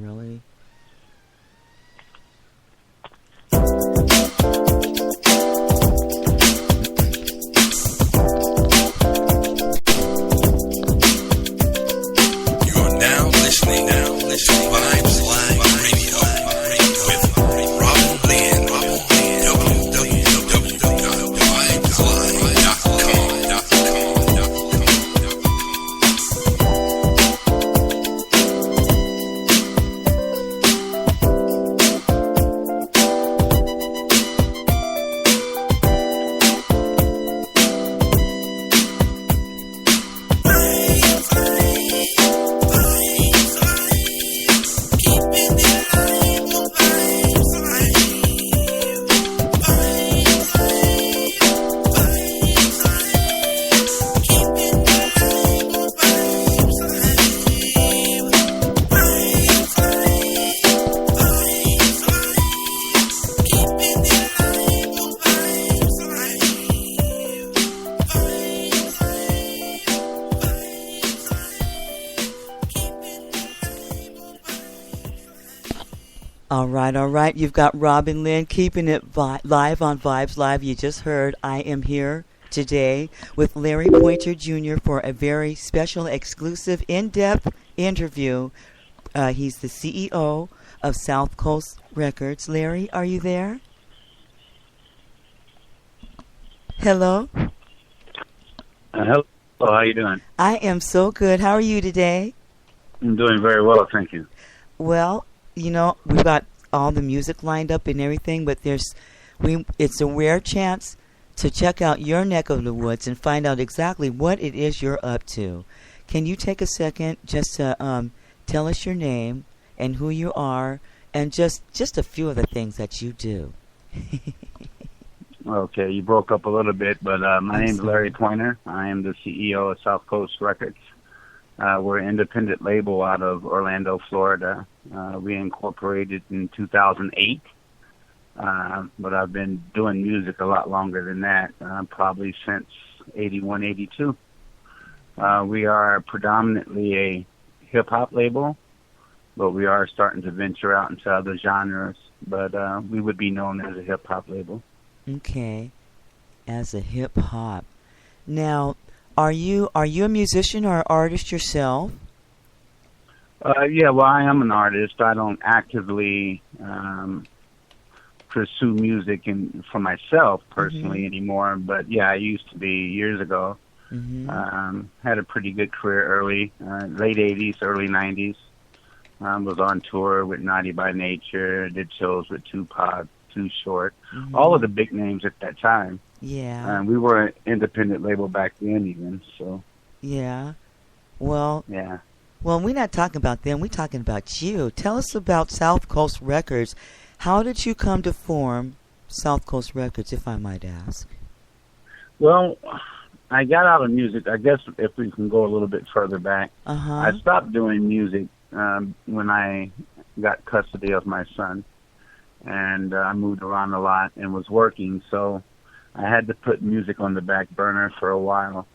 really? You're now listening Vibes Live Radio with Robinlynne All right. You've got Robinlynne keeping it live on Vibes Live. You just heard I am here today with Larry Poynter Jr. for a very special, exclusive, in-depth interview. He's the CEO of South Coast Records. Larry, are you there? Hello? Hello, how you doing? I am so good. How are you today? I'm doing very well, thank you. Well, you know, we've got all the music lined up and everything, but it's a rare chance to check out your neck of the woods and find out exactly what it is you're up to. Can you take a second just to tell us your name and who you are and just a few of the things that you do? Okay, you broke up a little bit, but my name is Larry Poynter. I am the CEO of South Coast Records. We're an independent label out of Orlando, Florida. We incorporated in 2008, but I've been doing music a lot longer than that, probably since 81, 82. We are predominantly a hip-hop label, but we are starting to venture out into other genres, but we would be known as a hip-hop label. Okay, as a hip-hop. Now, Are you a musician or an artist yourself? Yeah, well, I am an artist. I don't actively pursue music for myself personally anymore. But yeah, I used to be years ago. Had a pretty good career early, late 80s, early 90s. Was on tour with Naughty by Nature, did shows with Tupac, Too Short, all of the big names at that time. Yeah. We were an independent label back then even, so. Yeah. Well. Yeah. Well, we're not talking about them. We're talking about you. Tell us about South Coast Records. How did you come to form South Coast Records, if I might ask? Well, I got out of music. I guess if we can go a little bit further back. I stopped doing music when I got custody of my son. And I moved around a lot and was working, so I had to put music on the back burner for a while.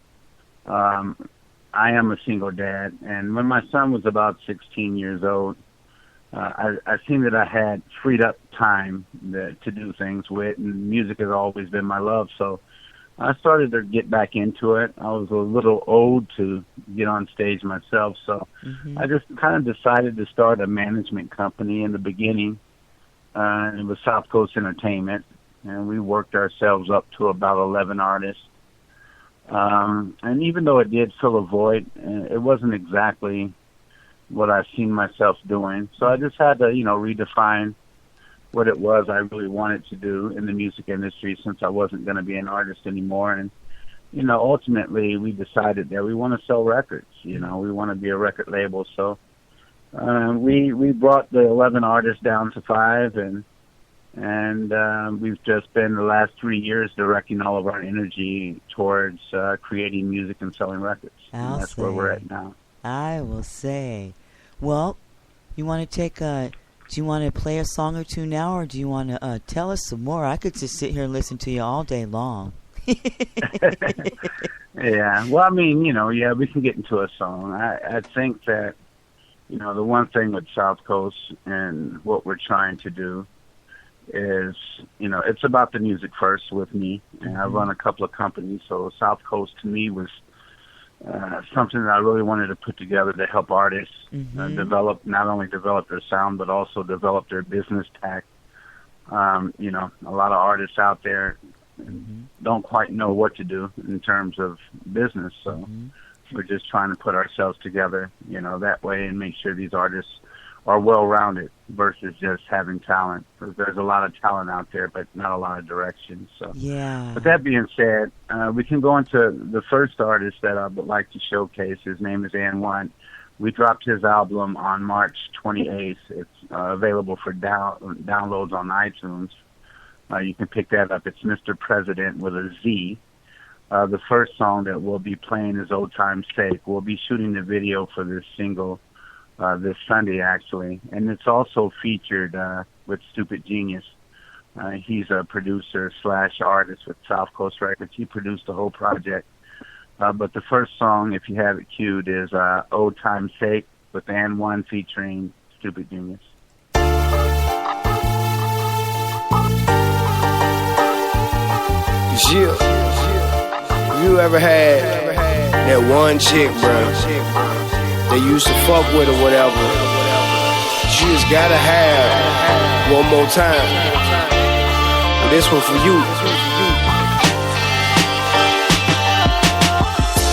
I am a single dad, and when my son was about 16 years old, I seen that I had freed up time to do things with, and music has always been my love, so I started to get back into it. I was a little old to get on stage myself, so I just kind of decided to start a management company in the beginning. It was South Coast Entertainment, and we worked ourselves up to about 11 artists. And even though it did fill a void, it wasn't exactly what I've seen myself doing. So I just had to, redefine what it was I really wanted to do in the music industry since I wasn't going to be an artist anymore. And, ultimately we decided that we want to sell records. We want to be a record label. So we brought the 11 artists down to 5, and we've just been the last 3 years directing all of our energy towards creating music and selling records. And that's where we're at now. I will say. Well, you want to do you want to play a song or two now, or do you want to tell us some more? I could just sit here and listen to you all day long. Yeah. Well, I mean, we can get into a song. I think that the one thing with South Coast and what we're trying to do is, it's about the music first with me. And I run a couple of companies, so South Coast to me was something that I really wanted to put together to help artists not only develop their sound, but also develop their business tact. A lot of artists out there don't quite know what to do in terms of business, so we're just trying to put ourselves together, that way, and make sure these artists are well-rounded versus just having talent. Because there's a lot of talent out there, but not a lot of direction. So, yeah. With that being said, we can go into the first artist that I would like to showcase. His name is N1. We dropped his album on March 28th. It's available for downloads on iTunes. You can pick that up. It's Mr. President with a Z. The first song that we'll be playing is Old Time's Sake. We'll be shooting the video for this single this Sunday, actually. And it's also featured with Stupid Genius. He's a producer / artist with South Coast Records. He produced the whole project. But the first song, if you have it queued, is Old Time's Sake with N1 featuring Stupid Genius. Yeah. You ever had that one chick, bro, that used to fuck with or whatever? She just gotta have one more time. And this one for you.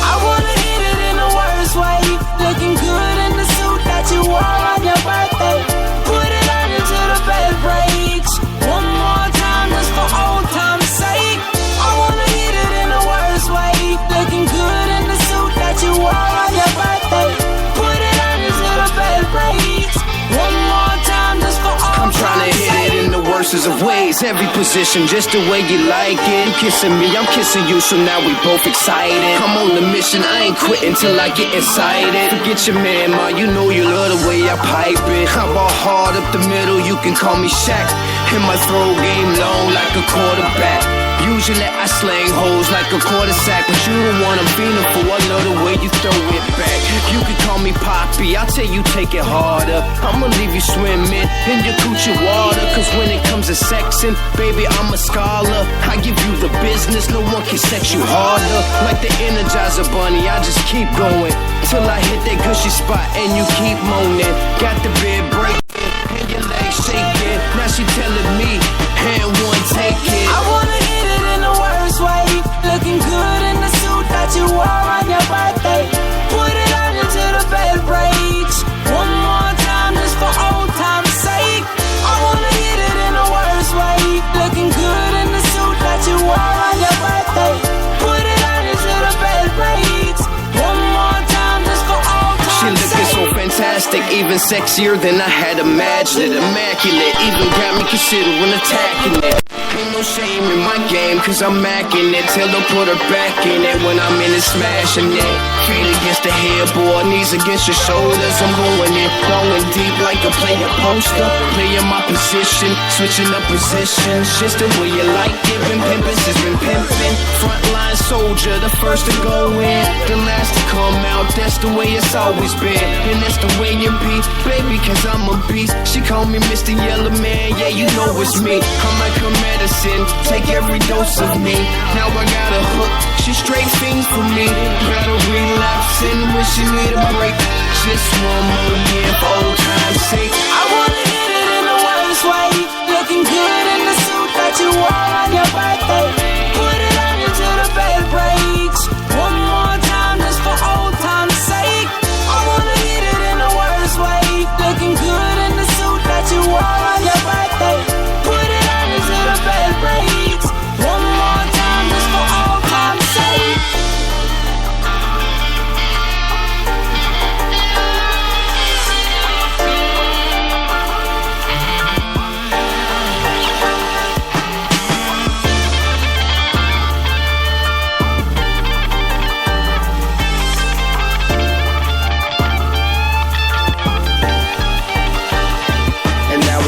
I wanna hit it in the worst way. Looking good in the suit that you wore on your birthday. Put it on into the bed breaks. One more time just for old time's sake. I wanna hit it in the worst way. Looking good in the suit that you wore on your birthday. Put it on into the bed breaks. One more time just for old I'm trying to hit it in the worstest of ways. Every position just the way you like it. You kissing me, I'm kissing you, so now we both excited. I'm on the mission, I ain't quitting till I get inside it. Forget your man, ma, you know you love the way I pipe it. I ball hard up the middle, you can call me Shaq. And my throw game long like a quarterback. Usually I slang hoes like a quarter sack, but you the one I'm feeling for. I love the way you throw it back. You can call me Poppy, I'll tell you take it harder. I'ma leave you swimming in your coochie water. Cause when it comes to sexing, baby, I'm a scholar. I give you the business, no one can sex you harder. Like the Energizer Bunny, I just keep going till I hit that gushy spot and you keep moaning. Got the bed breaking and your legs shaking. Now she telling me, hand one, take it. I wanna hit it in the worst way. Looking good in the suit that you wore on your birthday. Put it on into the bed breaks. One more time just for old time's sake. I wanna hit it in the worst way. Looking good in the suit that you wore on your birthday. Put it on into the bed breaks. One more time just for old time's She sake. looking so fantastic, even sexier than I had imagined it. Immaculate, even got me considering attacking it. Ain't no shame in my game, cause I'm macking it till I put her back in it. When I'm in it, smashing it. Feet against the headboard, knees against your shoulders. I'm going in, long and deep like a player poster. Playing my position, switching up positions, just the way you like it. Been pimpin', since been pimpin'. Frontline soldier, the first to go in, the last to come out. That's the way it's always been, and that's the way you be, baby, cause I'm a beast. She call me Mr. Yellow Man, yeah, you know it's me. I'm like a medicine, take every dose of me. Now I got a hook, she straight fiends for me. Gotta relapse and when she need a break. Just one more year for old time's sake. I wanna hit it in the worst way. Looking good in the suit that you wore on your birthday. Put it on into the bed breaks. One more time just for old time's sake. I wanna hit it in the worst way. Looking good in the suit that you wore on your birthday. Put it on into the bed breaks. One more time just for old time's sake.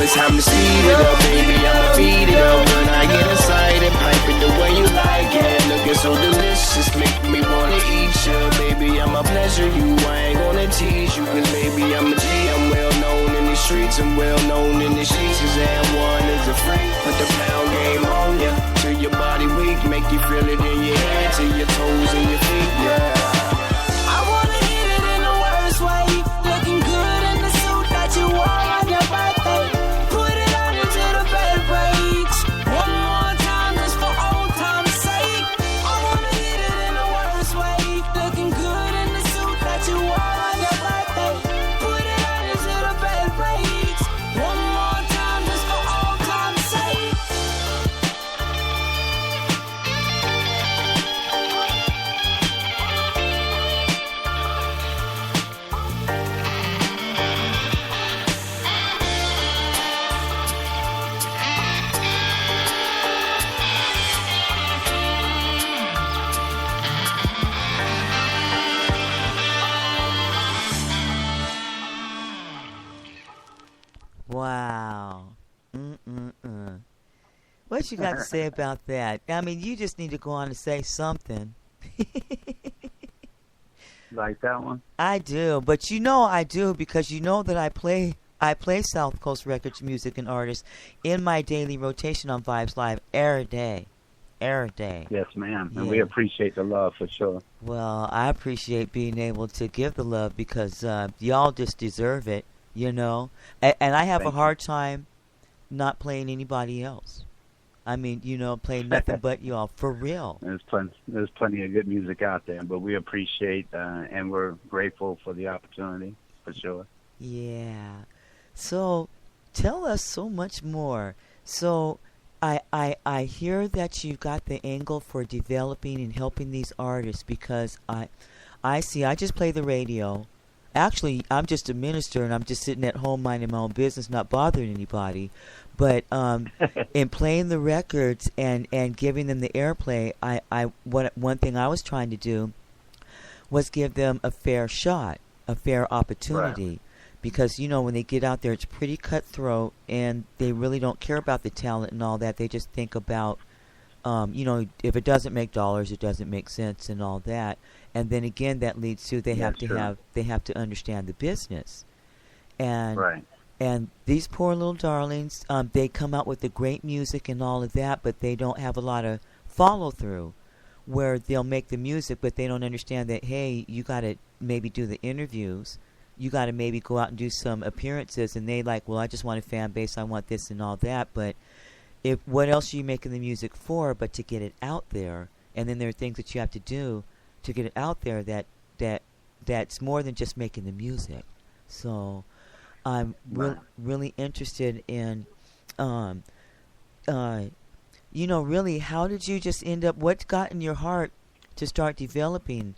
Time to speed it up, baby, I'ma feed it up. When I get inside and pipe it the way you like it. Looking so delicious, make me wanna eat you. Baby, I'ma pleasure you, I ain't gonna tease you. Cause baby, I'm a G I'm well known in the sheets. And one is a free. Put the pound game on ya. Till your body weak. Make you feel it in your head. To your toes and your feet. Yeah. I wanna hit it in the worst way. Looking good in the suit that you wore on your birthday. Put it on until the bed breaks. One more time just for old time's sake. I wanna hit it in the worst way. Looking good in the suit that you wore on your birthday. Put it on until the bed breaks. One more time just for old time's sake. Wow. What you got to say about that? I mean, you just need to go on and say something. Like that one? I do, but I do because you know that I play South Coast Records music and artists in my daily rotation on Vibes Live every day. Every day. Yes, ma'am. And Yeah. we appreciate the love for sure. Well, I appreciate being able to give the love because y'all just deserve it, And I have Thank a hard time not playing anybody else. I mean, playing nothing but y'all, for real. There's plenty of good music out there, but we appreciate and we're grateful for the opportunity for sure. Yeah. So, tell us so much more. So, I hear that you've got the angle for developing and helping these artists because I just play the radio. Actually, I'm just a minister and I'm just sitting at home minding my own business, not bothering anybody. But in playing the records and giving them the airplay, one thing I was trying to do was give them a fair shot, a fair opportunity. Right. Because, when they get out there, it's pretty cutthroat, and they really don't care about the talent and all that. They just think about, if it doesn't make dollars, it doesn't make sense and all that. And then again, that leads to they have to understand the business. And right. And these poor little darlings, they come out with the great music and all of that, but they don't have a lot of follow through. Where they'll make the music, but they don't understand that. Hey, you got to maybe do the interviews. You got to maybe go out and do some appearances, and they well, I just want a fan base, I want this and all that, but what else are you making the music for but to get it out there? And then there are things that you have to do to get it out there that's more than just making the music. So I'm really interested in, really, how did you just end up, what got in your heart to start developing?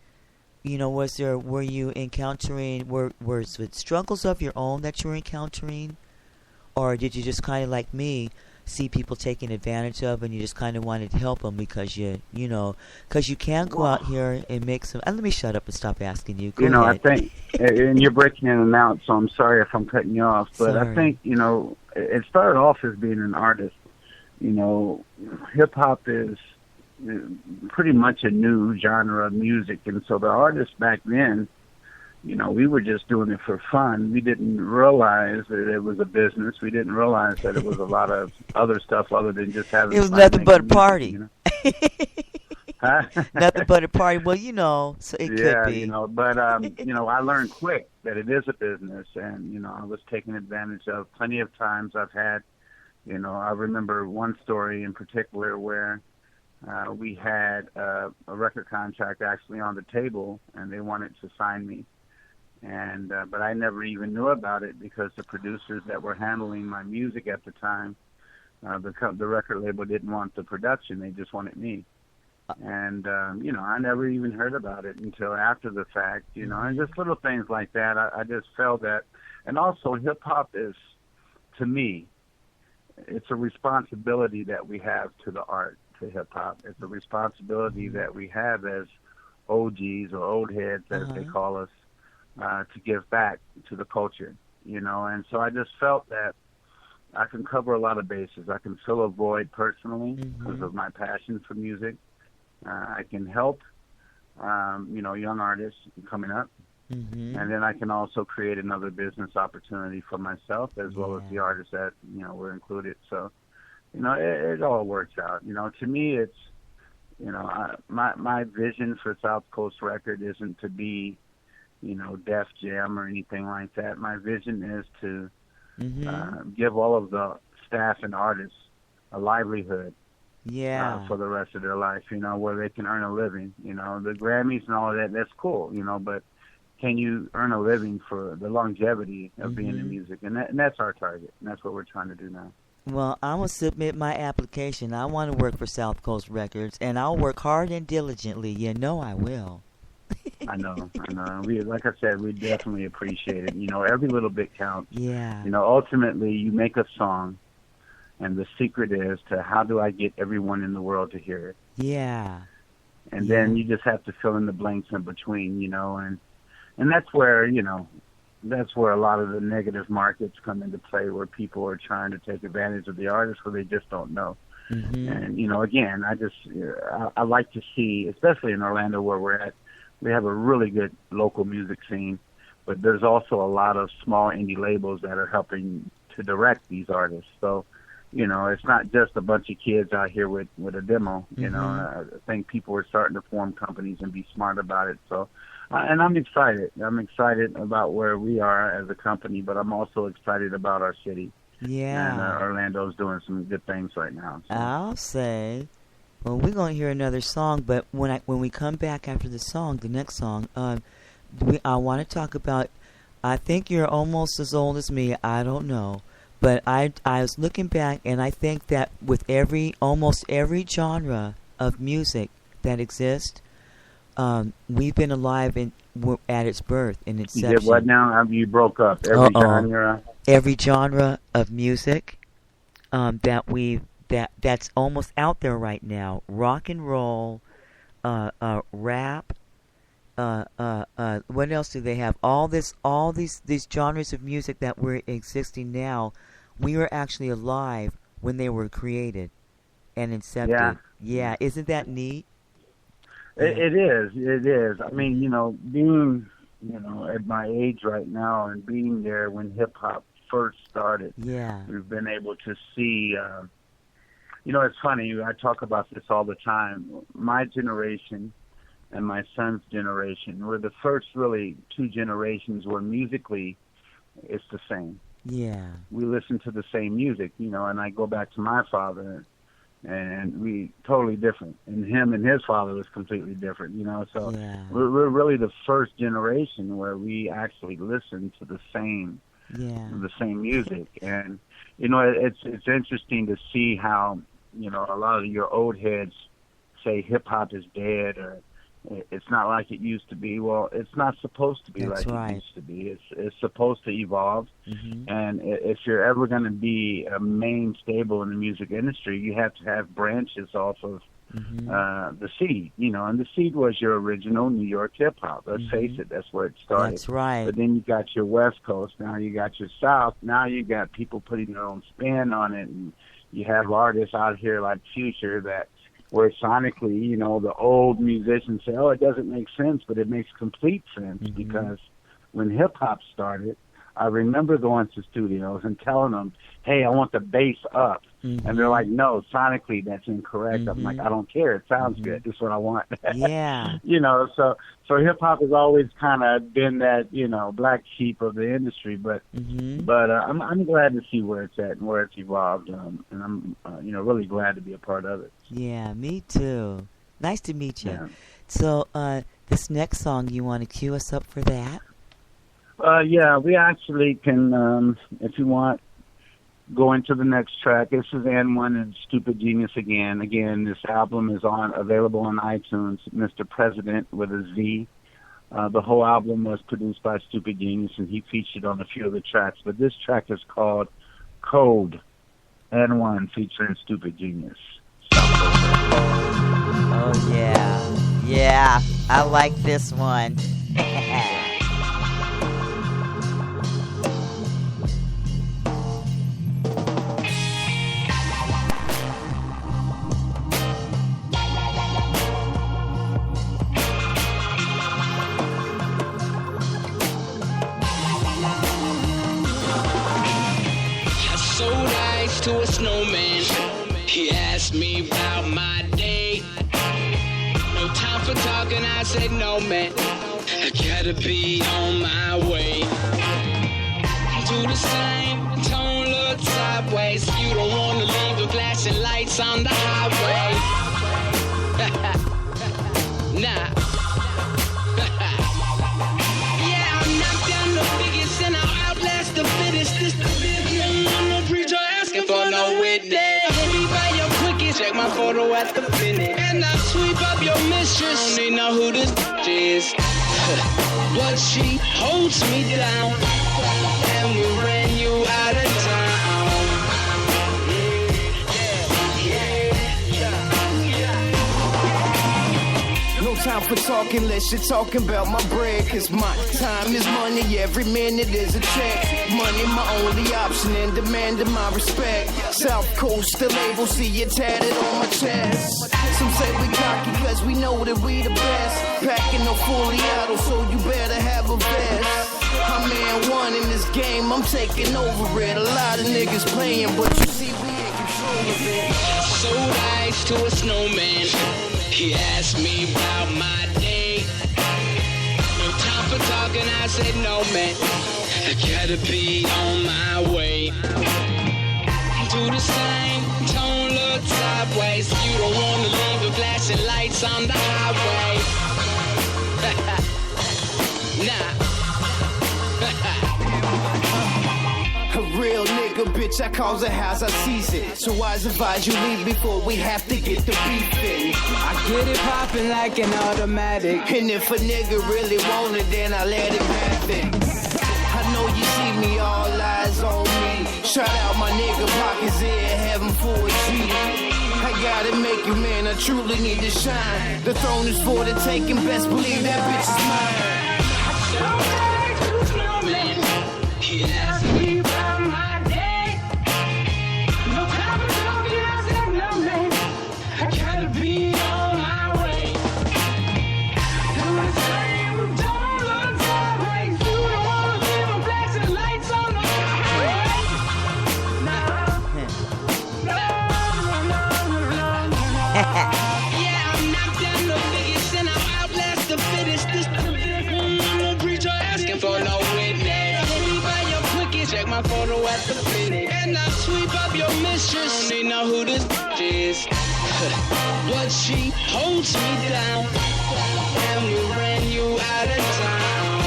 Were you encountering, was it struggles of your own that you were encountering? Or did you just kind of like me, see people taking advantage of and you just kind of wanted to help them because because you can go out here and make some, let me shut up and stop asking you. Go ahead. I think, and you're breaking in and out, so I'm sorry if I'm cutting you off, but Sorry. I think, it started off as being an artist. Hip-hop is pretty much a new genre of music, and so the artists back then, we were just doing it for fun. We didn't realize that it was a business. We didn't realize that it was a lot of other stuff other than just having it was fun nothing but a music, party. Huh? Nothing but a party. Well, so it could be. But I learned quick that it is a business, and I was taken advantage of. Plenty of times I've had, I remember one story in particular where we had a record contract actually on the table, and they wanted to sign me. And but I never even knew about it because the producers that were handling my music at the time, the record label didn't want the production; they just wanted me. And I never even heard about it until after the fact. And just little things like that. I just felt that, and also hip hop is, to me, it's a responsibility that we have to the art, to hip hop. It's a responsibility that we have as OGs or old heads, as they call us. To give back to the culture, and so I just felt that I can cover a lot of bases. I can fill a void personally because of my passion for music. I can help, young artists coming up, And then I can also create another business opportunity for myself as well as the artists that, were included. So, it all works out. To me, it's, my vision for South Coast Record isn't to be, Def Jam or anything like that. My vision is to give all of the staff and artists a livelihood for the rest of their life, where they can earn a living. The Grammys and all of that, that's cool, but can you earn a living for the longevity of being in music? And that's our target, and that's what we're trying to do now. Well, I'm going to submit my application. I want to work for South Coast Records, and I'll work hard and diligently. I will. I know. Like I said, we definitely appreciate it. Every little bit counts. Yeah. Ultimately, you make a song, and the secret is to how do I get everyone in the world to hear it? Yeah. And then you just have to fill in the blanks in between, and that's where, that's where a lot of the negative markets come into play, where people are trying to take advantage of the artists where they just don't know. And, again, I like to see, especially in Orlando where we're at, we have a really good local music scene, but there's also a lot of small indie labels that are helping to direct these artists. So, it's not just a bunch of kids out here with a demo. I think people are starting to form companies and be smart about it. So, and I'm excited. I'm excited about where we are as a company, but I'm also excited about our city. Yeah. And Orlando's doing some good things right now. So. I'll say. Well, we're going to hear another song, but when we come back after the song, the next song, I want to talk about, I think you're almost as old as me, I don't know, but I was looking back, and I think that with almost every genre of music that exists, we've been alive at its birth, in inception. You did what now? You broke up. Every genre of music that's almost out there right now. Rock and roll, rap. What else do they have? All these genres of music that were existing now. We were actually alive when they were created and incepted. Yeah. Isn't that neat? It is. I mean, being, at my age right now and being there when hip hop first started. Yeah. We've been able to see. It's funny. I talk about this all the time. My generation and my son's generation were the first really two generations where musically it's the same. Yeah. We listen to the same music, and I go back to my father, and we totally different. And him and his father was completely different, So we're really the first generation where we actually listen to the same music. And, it's interesting to see how, a lot of your old heads say hip hop is dead or it's not like it used to be. Well, it's not supposed to be it used to be. It's supposed to evolve. And if you're ever going to be a main stable in the music industry, you have to have branches off of the seed, and the seed was your original New York hip hop. Let's face it, that's where it started. That's right. But then you got your West Coast, now you got your South, now you got people putting their own spin on it, and you have artists out here like Future that where sonically, the old musicians say, oh, it doesn't make sense, but it makes complete sense because when hip-hop started, I remember going to studios and telling them, hey, I want the bass up. And they're like, no, sonically that's incorrect. I'm like, I don't care. It sounds good. That's what I want. Yeah. So hip-hop has always kind of been that, black sheep of the industry. But I'm glad to see where it's at and where it's evolved. And I'm, really glad to be a part of it. Yeah, me too. Nice to meet you. Yeah. So this next song, you want to cue us up for that? We actually can, if you want, go into the next track. This is N1 and Stupid Genius again. Again, this album is available on iTunes, Mr. President with a Z. The whole album was produced by Stupid Genius, and he featured on a few of the tracks. But this track is called Code, N1 featuring Stupid Genius. Oh, yeah. Yeah, I like this one. eyes to a snowman. He asked me about my day. No time for talking, I said no, man. I gotta be on my way. Do the same, don't look sideways. You don't wanna leave the flashing lights on the highway. Nah. Yeah, I'll knock down the biggest and I'll outlast the fittest. This the business, I'm no preacher asking for no witness. Be by your quickest, check my photo at the finish. And I'll sweep up your mistress. Don't need know who this is. But she holds me down. And we ran you out of town. No time for talking unless you're talking about my bread. Cause my time is money, every minute is a check. Money my only option and demanding my respect. South Coast, the label, see it tatted on my chest. Some say we cocky cause we know that we the best. Packing no fully auto, so you better have a vest. I'm man one in this game, I'm taking over it. A lot of niggas playing, but you see we in control of it. Sold ice to a snowman. He asked me about my day. No time for talking, I said no, man. I gotta be on my way. Do the same, don't look sideways. You don't wanna leave the flashing lights on the highway. Nah. A real nigga, bitch, I cause a house, I seize it. So I advise you leave before we have to get the beef in. I get it poppin' like an automatic. And if a nigga really want it, then I let him have it. I know you see me, all eyes on me. Shout out my nigga pockets in heaven for a G. I gotta make you, man, I truly need to shine. The throne is for the taking, best believe that bitch is mine. He asked me about my day. No time for talking, I said no, man. I gotta be on my way. Do the same, don't look sideways. You don't wanna leave them flashing lights on the highway. No. Yeah, I'm knocked down the biggest and I'll outlast the fittest. This the no preacher asking for no witness. Check my photo at the finish. And I sweep up your mistress. Don't need know who this is. But she holds me down. And we ran you out of town.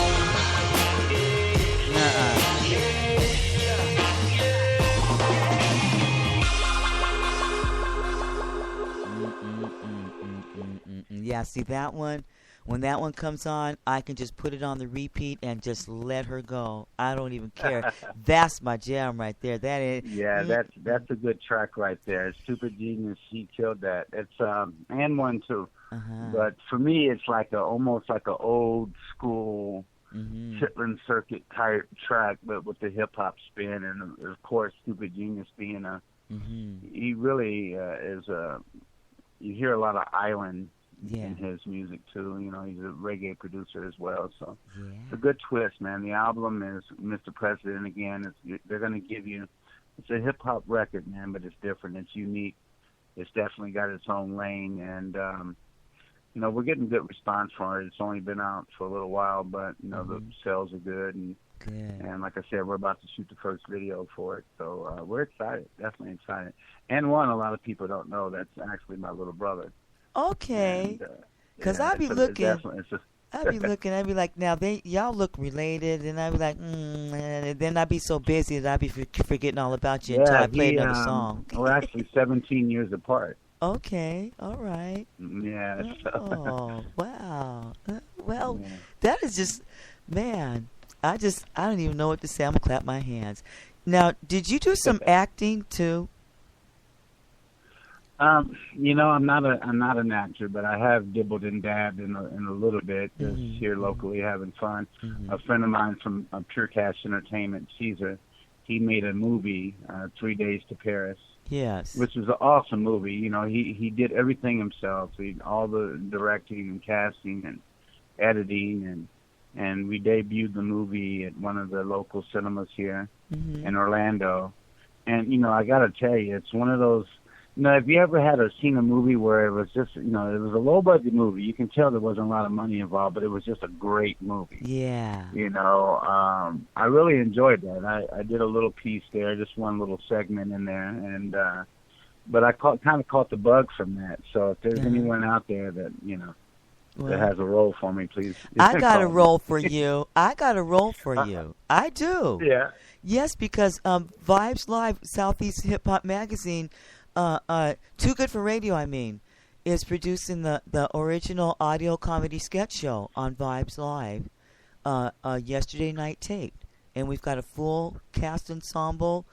Yeah, see that one? When that one comes on, I can just put it on the repeat and just let her go. I don't even care. That's my jam right there. That is. Yeah, that's a good track right there. Stupid Genius, he killed that. It's and one too. But for me, it's like almost like an old school Chitlin Circuit type track, but with the hip hop spin, and of course, Stupid Genius being he really is a. You hear a lot of island. In his music too, you know, he's a reggae producer as well, so it's a good twist, man. The album is Mr. President again. They're going to give you, it's a hip hop record, man, but it's different. It's unique. It's definitely got its own lane, and you know, we're getting good response for it. It's only been out for a little while, but you know, the sales are good, and like I said, we're about to shoot the first video for it, so we're excited, definitely excited. And one, a lot of people don't know, that's actually my little brother. Okay, because I'd be looking, I'd be like, now y'all look related, and I'd be like, and then I'd be so busy that I'd be forgetting all about you until I play another song. We're actually 17 years apart. Okay, all right. Yeah. Oh, wow. Well, that is just, man, I don't even know what to say. I'm going to clap my hands. Now, did you do some acting too? You know, I'm not an actor, but I have dibbled and dabbed in a little bit, just here locally having fun. A friend of mine from Pure Cash Entertainment, Caesar, he made a movie, 3 Days to Paris. Yes. Which was an awesome movie. You know, he did everything himself. All the directing and casting and editing, and we debuted the movie at one of the local cinemas here in Orlando. And, you know, I got to tell you, it's one of those, you know, if you ever seen a movie where it was just, you know, it was a low-budget movie, you can tell there wasn't a lot of money involved, but it was just a great movie. Yeah. You know, I really enjoyed that. I did a little piece there, just one little segment in there, and but I kind of caught the bug from that. So if there's anyone out there that, you know, that has a role for me, please. I got a role for you. I got a role for you. I do. Yeah. Yes, because Vibes Live, Southeast Hip Hop Magazine, Too Good for Radio, is producing the original audio comedy sketch show on Vibes Live, yesterday night taped. And we've got a full cast ensemble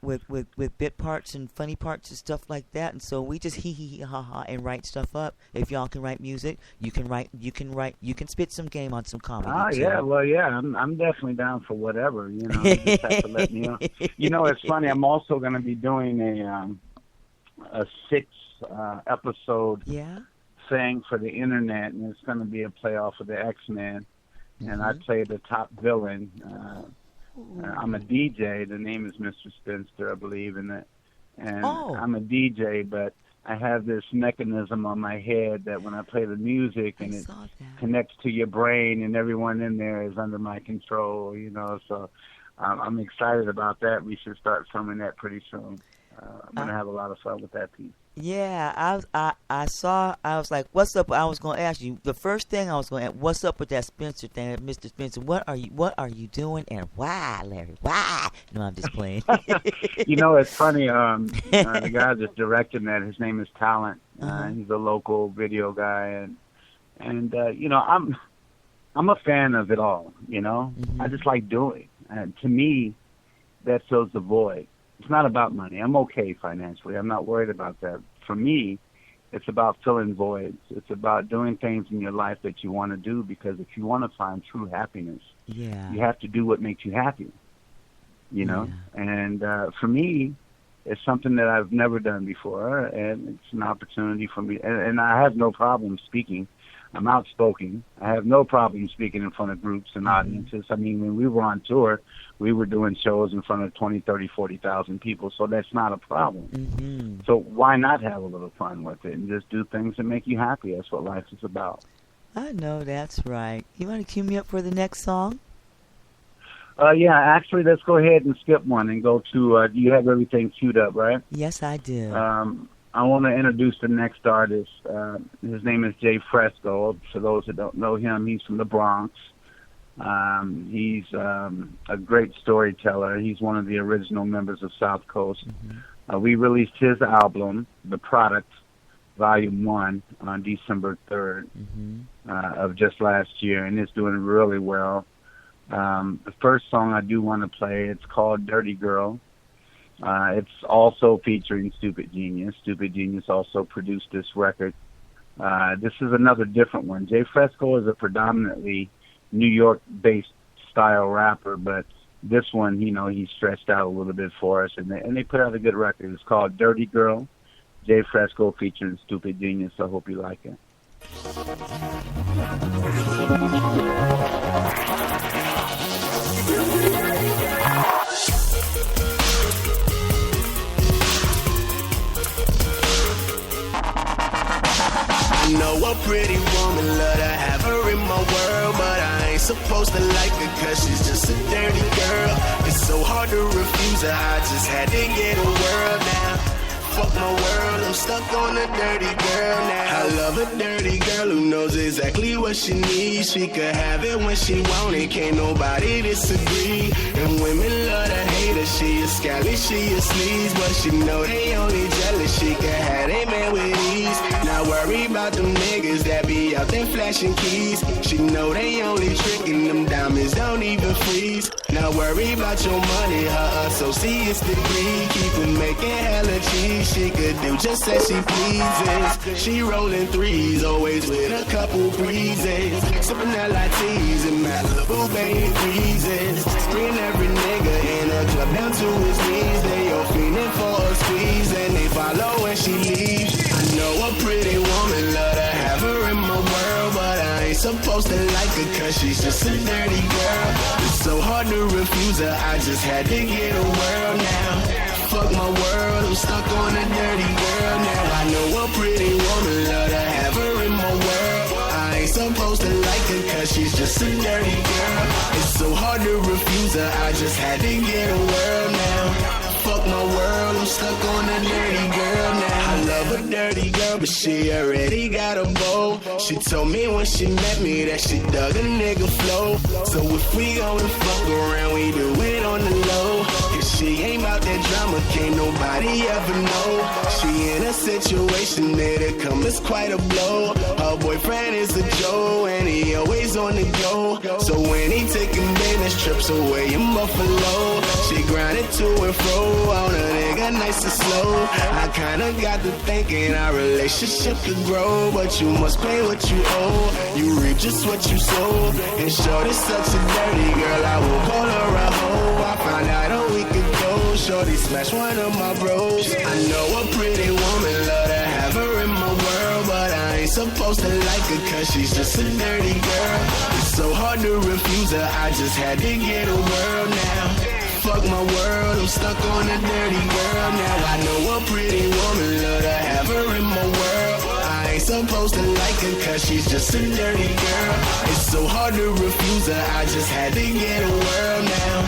with bit parts and funny parts and stuff like that. And so we just hee ha ha and write stuff up. If y'all can write music, you can spit some game on some comedy. Too. Yeah, well, yeah, I'm definitely down for whatever. You know, you just have to let me know. You know, it's funny. I'm also going to be doing a 6 episode thing for the internet, and it's going to be a playoff of the X-Men. And I play the top villain. I'm a DJ. The name is Mr. Spencer, I believe, and I'm a DJ, but I have this mechanism on my head that when I play the music and it connects to your brain, and everyone in there is under my control, you know. So I'm excited about that. We should start filming that pretty soon. I'm going to have a lot of fun with that piece. Yeah, I was like, what's up? I was going to ask you, the first thing I was going to ask, what's up with that Spencer thing, Mr. Spencer? What are you doing, and why, Larry? Why? No, I'm just playing. You know, it's funny. The guy that's directing that, his name is Talent. He's a local video guy, and you know, I'm a fan of it all. You know, I just like doing. And to me, that fills the void. It's not about money. I'm okay financially. I'm not worried about that. For me, it's about filling voids. It's about doing things in your life that you want to do, because if you want to find true happiness, you have to do what makes you happy, you know? And for me, it's something that I've never done before, and it's an opportunity for me. And I have no problem speaking. I'm outspoken. I have no problem speaking in front of groups and audiences. I mean, when we were on tour, we were doing shows in front of 20, 30, 40,000 people, so that's not a problem. So why not have a little fun with it and just do things that make you happy? That's what life is about. I know that's right. You want to cue me up for the next song? Yeah, actually, let's go ahead and skip one and go to, you have everything queued up, right? Yes, I do. I want to introduce the next artist. His name is Jade Fresco. For those that don't know him, he's from the Bronx. He's a great storyteller. He's one of the original members of South Coast. We released his album, The Product, Volume 1, on December 3rd of just last year, and it's doing really well. The first song I do want to play, it's called Dirty Girl. It's also featuring Stupid Genius. Stupid Genius also produced this record. This is another different one. Jay Fresco is a predominantly New York-based style rapper, but this one, you know, he stretched out a little bit for us, and they put out a good record. It's called Dirty Girl. Jay Fresco featuring Stupid Genius. I hope you like it. I know a pretty woman, love to have her in my world, but I ain't supposed to like her cause she's just a dirty girl. It's so hard to refuse her, I just had to get a world now. Fuck my world, I'm stuck on a dirty girl now. I love a dirty girl who knows exactly what she needs. She could have it when she want it, can't nobody disagree. And women love to hate her, she is scally, she is sleaze, but she know they only jealous, she could have they man with ease. Not worry about them niggas that be out there flashing keys. She know they only tricking, them diamonds don't even freeze. Not worry about your money, her associate's degree. Keep it making hella cheese, she could do just as she pleases. She rolling threes, always with a couple breezes. Sipping that lattes and Malibu Bay freezes. Screen every nigga in a club down to his knees. They all feeling for a squeeze and they follow when she leaves. I know a pretty woman, love to have her in my world, but I ain't supposed to like her cause she's just a dirty girl. It's so hard to refuse her, I just had to get a world now. just had to get a world now. Fuck my world, I'm stuck on a dirty girl now. I love a dirty girl, but she already got a beau. She told me when she met me that she dug a nigga flow. So if we go and fuck around, we do it on the low. If she ain't about that drama, can't nobody ever know. She in a situation that'll come as quite a blow. Her boyfriend is a Joe, and he always on the go. So when he taking business trips away in Buffalo, she grinded to and fro on a nigga nice and slow. I kinda got to thinking our relationship could grow, but you must pay what you owe. You reap just what you sow. And Shorty's such a dirty girl, I will call her a hoe. I found out a week ago, Shorty smashed one of my bros. I know a pretty woman, love to have her in my world, but I ain't supposed to like her cause she's just a dirty girl. It's so hard to refuse her, I just had to get a world now. Fuck my world, I'm stuck on a dirty girl now. I know a pretty woman, love to have her in my world. I ain't supposed to like her cause she's just a dirty girl. It's so hard to refuse her, I just had to get a world now.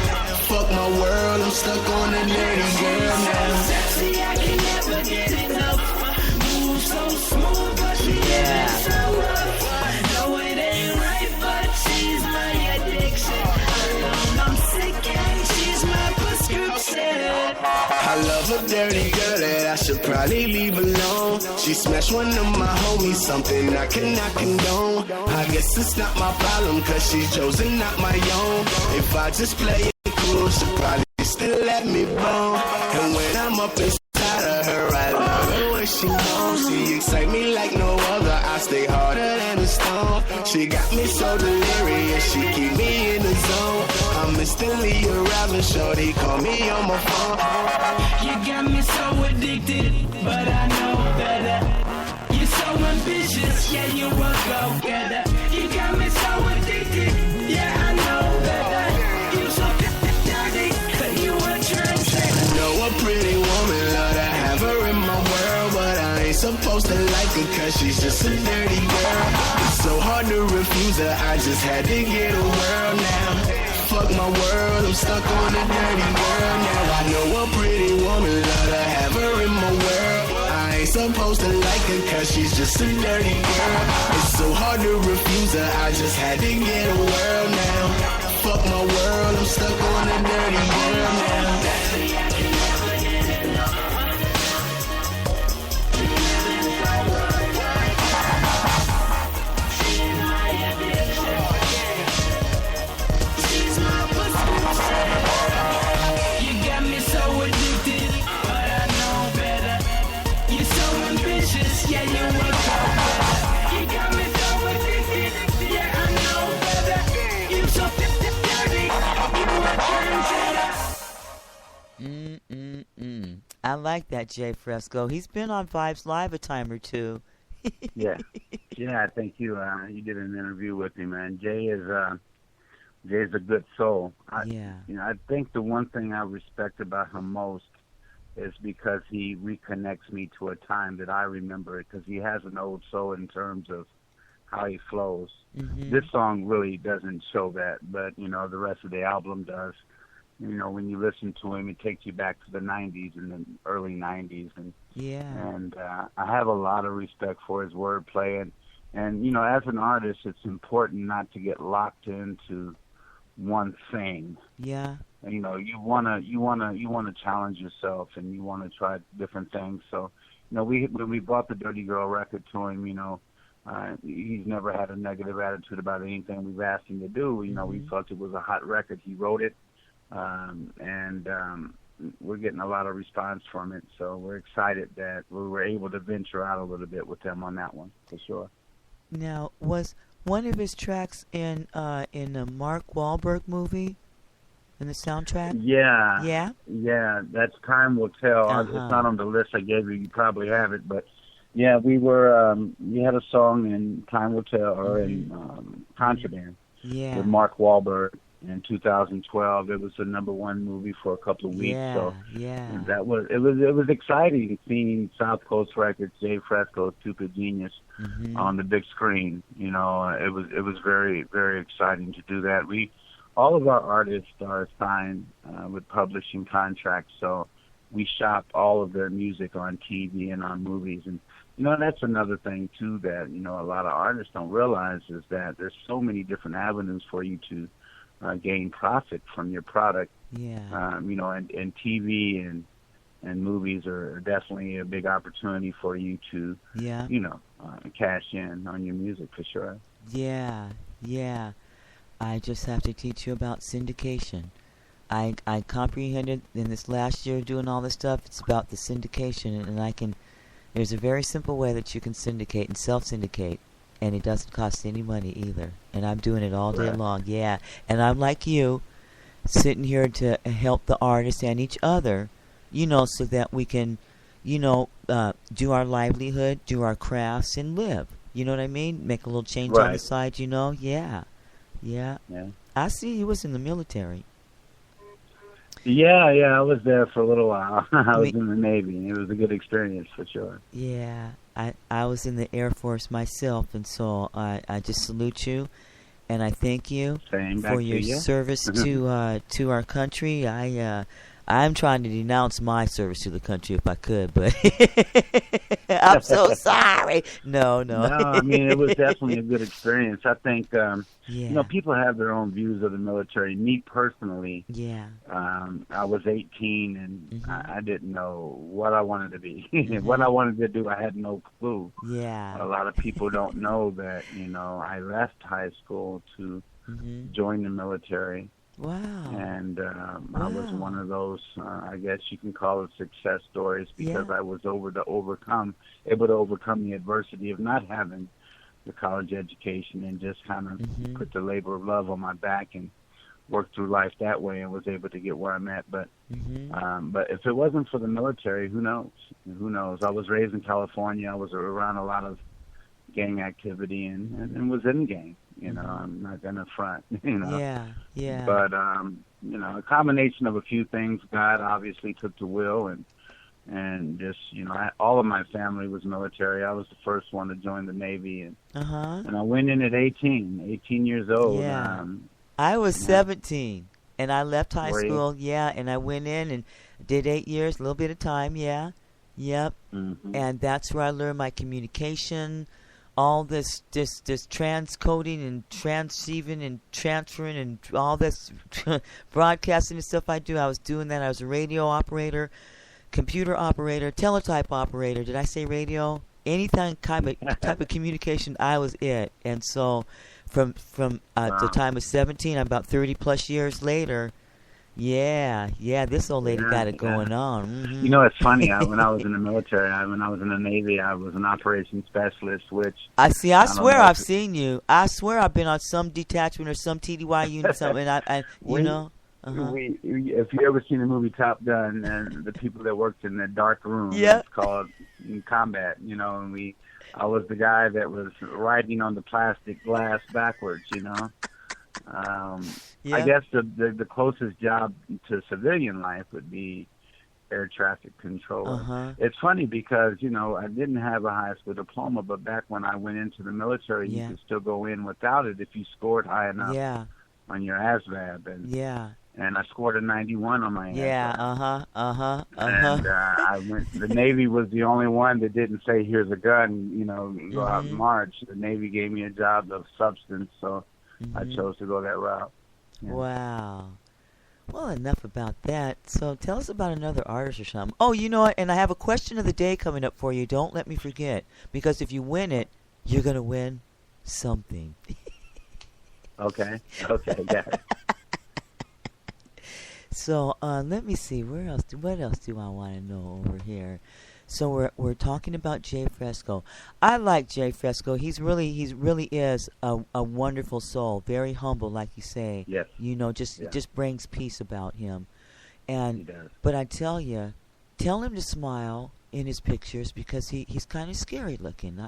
Fuck my world, I'm stuck on a dirty girl now. Sexy, I can never get enough. Move so smooth, but she is so rough. No, it ain't right, but she's my addiction. Alone, I'm sick and she's my prescription. I love a dirty girl that I should probably leave alone. She smashed one of my homies, something I cannot condone. I guess it's not my problem, cause she's chosen, not my own. If I just play it cool, she'll probably still let me bone. And when I'm up inside of her, I love her when she moans. She excite me like no other, I stay harder than a stone. She got me so delirious, she keep me in the zone. I'm instantly arousing, shorty, call me on my phone. You got me so addicted, but I know better. You're so ambitious, yeah, you a go-getter. You got me so addicted, yeah, I know better. You so dirty, but you a trendsetter. I know a pretty woman, love to have her in my world, but I ain't supposed to like her cause she's just a dirty girl. It's so hard to refuse her, I just had to get a world now. Fuck my world, I'm stuck on a dirty girl now. I know a pretty woman, love to have her in my world. I ain't supposed to like her cause she's just a dirty girl. It's so hard to refuse her, I just had to get a world now. Fuck my world, I'm stuck on a dirty girl now. Yeah, you a go-getter. You got me so addicted. Yeah, I know better. You so dirty. You a trendsetter. I like that Jade Fresco. He's been on Vibes Live a time or two. Yeah, I think you did an interview with him, man. Jay's a good soul. I think the one thing I respect about him most is because he reconnects me to a time that I remember, because he has an old soul in terms of how he flows. Mm-hmm. This song really doesn't show that, but the rest of the album does. When you listen to him, it takes you back to the 90s and the early 90s, and I have a lot of respect for his wordplay, and as an artist, it's important not to get locked into one thing. Yeah. You wanna challenge yourself, and you wanna try different things. So, when we bought the Dirty Girl record to him, he's never had a negative attitude about anything we've asked him to do. We felt it was a hot record. He wrote it, and we're getting a lot of response from it. So we're excited that we were able to venture out a little bit with them on that one, for sure. Now, was one of his tracks in the Mark Wahlberg movie? In the soundtrack? Yeah, that's Time Will Tell. It's not on the list I gave you. You probably have it, but we had a song in Time Will Tell, or in Contraband, with Mark Wahlberg in 2012. It was the #1 movie for a couple of weeks. It was exciting seeing South Coast Records, Jade Fresco, Stupid Genius on the big screen. It was very, very exciting to do that. all of our artists are signed with publishing contracts, so we shop all of their music on TV and on movies. And, that's another thing, too, that, a lot of artists don't realize is that there's so many different avenues for you to gain profit from your product. Yeah. And TV and movies are definitely a big opportunity for you to, cash in on your music for sure. Yeah. I just have to teach you about syndication. I comprehended in this last year doing all this stuff. It's about the syndication, and there's a very simple way that you can syndicate and self-syndicate, and it doesn't cost any money either. And I'm doing it all day long. Yeah. And I'm like you, sitting here to help the artists and each other, so that we can, do our livelihood, do our crafts, and live. You know what I mean? Make a little change on the side, Yeah. I see you was in the military. Yeah, I was there for a little while. I was in the Navy. It was a good experience for sure. Yeah, I was in the Air Force myself, and so I just salute you, and I thank you for your service to our country. I'm trying to denounce my service to the country if I could, but I'm so sorry. No. No, I mean, it was definitely a good experience. I think, people have their own views of the military. Me personally, I was 18 and I didn't know what I wanted to be. What I wanted to do, I had no clue. Yeah. A lot of people don't know that, I left high school to join the military. Wow. And I was one of those, I guess you can call it success stories, because I was able to overcome the adversity of not having the college education and just kind of put the labor of love on my back and work through life that way, and was able to get where I'm at. But if it wasn't for the military, who knows? I was raised in California. I was around a lot of gang activity and was in gang. I'm not gonna front. Yeah. But a combination of a few things. God obviously took the wheel, and just all of my family was military. I was the first one to join the Navy, and I went in at 18 years old. Yeah. I was 17, and I left high school. Yeah, and I went in and did 8 years, a little bit of time. Yeah, yep. And that's where I learned my communication. All this transcoding and transceiving and transferring and all this broadcasting and stuff I do. I was doing that. I was a radio operator, computer operator, teletype operator. Did I say radio? Anything type of communication, I was it. And so from the time of 17, about 30 plus years later, this old lady got it going on. It's funny. When I was in the military, when I was in the Navy, I was an operations specialist, which... I swear I've seen you. I swear I've been on some detachment or some TDY unit, something. If you ever seen the movie Top Gun, and the people that worked in the dark room, it's called combat, and I was the guy that was riding on the plastic glass backwards, I guess the closest job to civilian life would be air traffic controller. It's funny because, I didn't have a high school diploma, but back when I went into the military, you could still go in without it if you scored high enough on your ASVAB. And I scored a 91 on my ASVAB. And I went. The Navy was the only one that didn't say, "Here's a gun," go out and march. The Navy gave me a job of substance, so I chose to go that route. Yeah. Wow. Well, enough about that. So tell us about another artist or something. Oh, you know what? And I have a question of the day coming up for you. Don't let me forget. Because if you win it, you're going to win something. Okay, got it. So let me see. What else do I want to know over here? So we're talking about Jade Fresco. I like Jade Fresco. He really is a wonderful soul. Very humble, like you say. Yes. Just brings peace about him. And he does. But I tell you, tell him to smile in his pictures because he's kind of scary looking.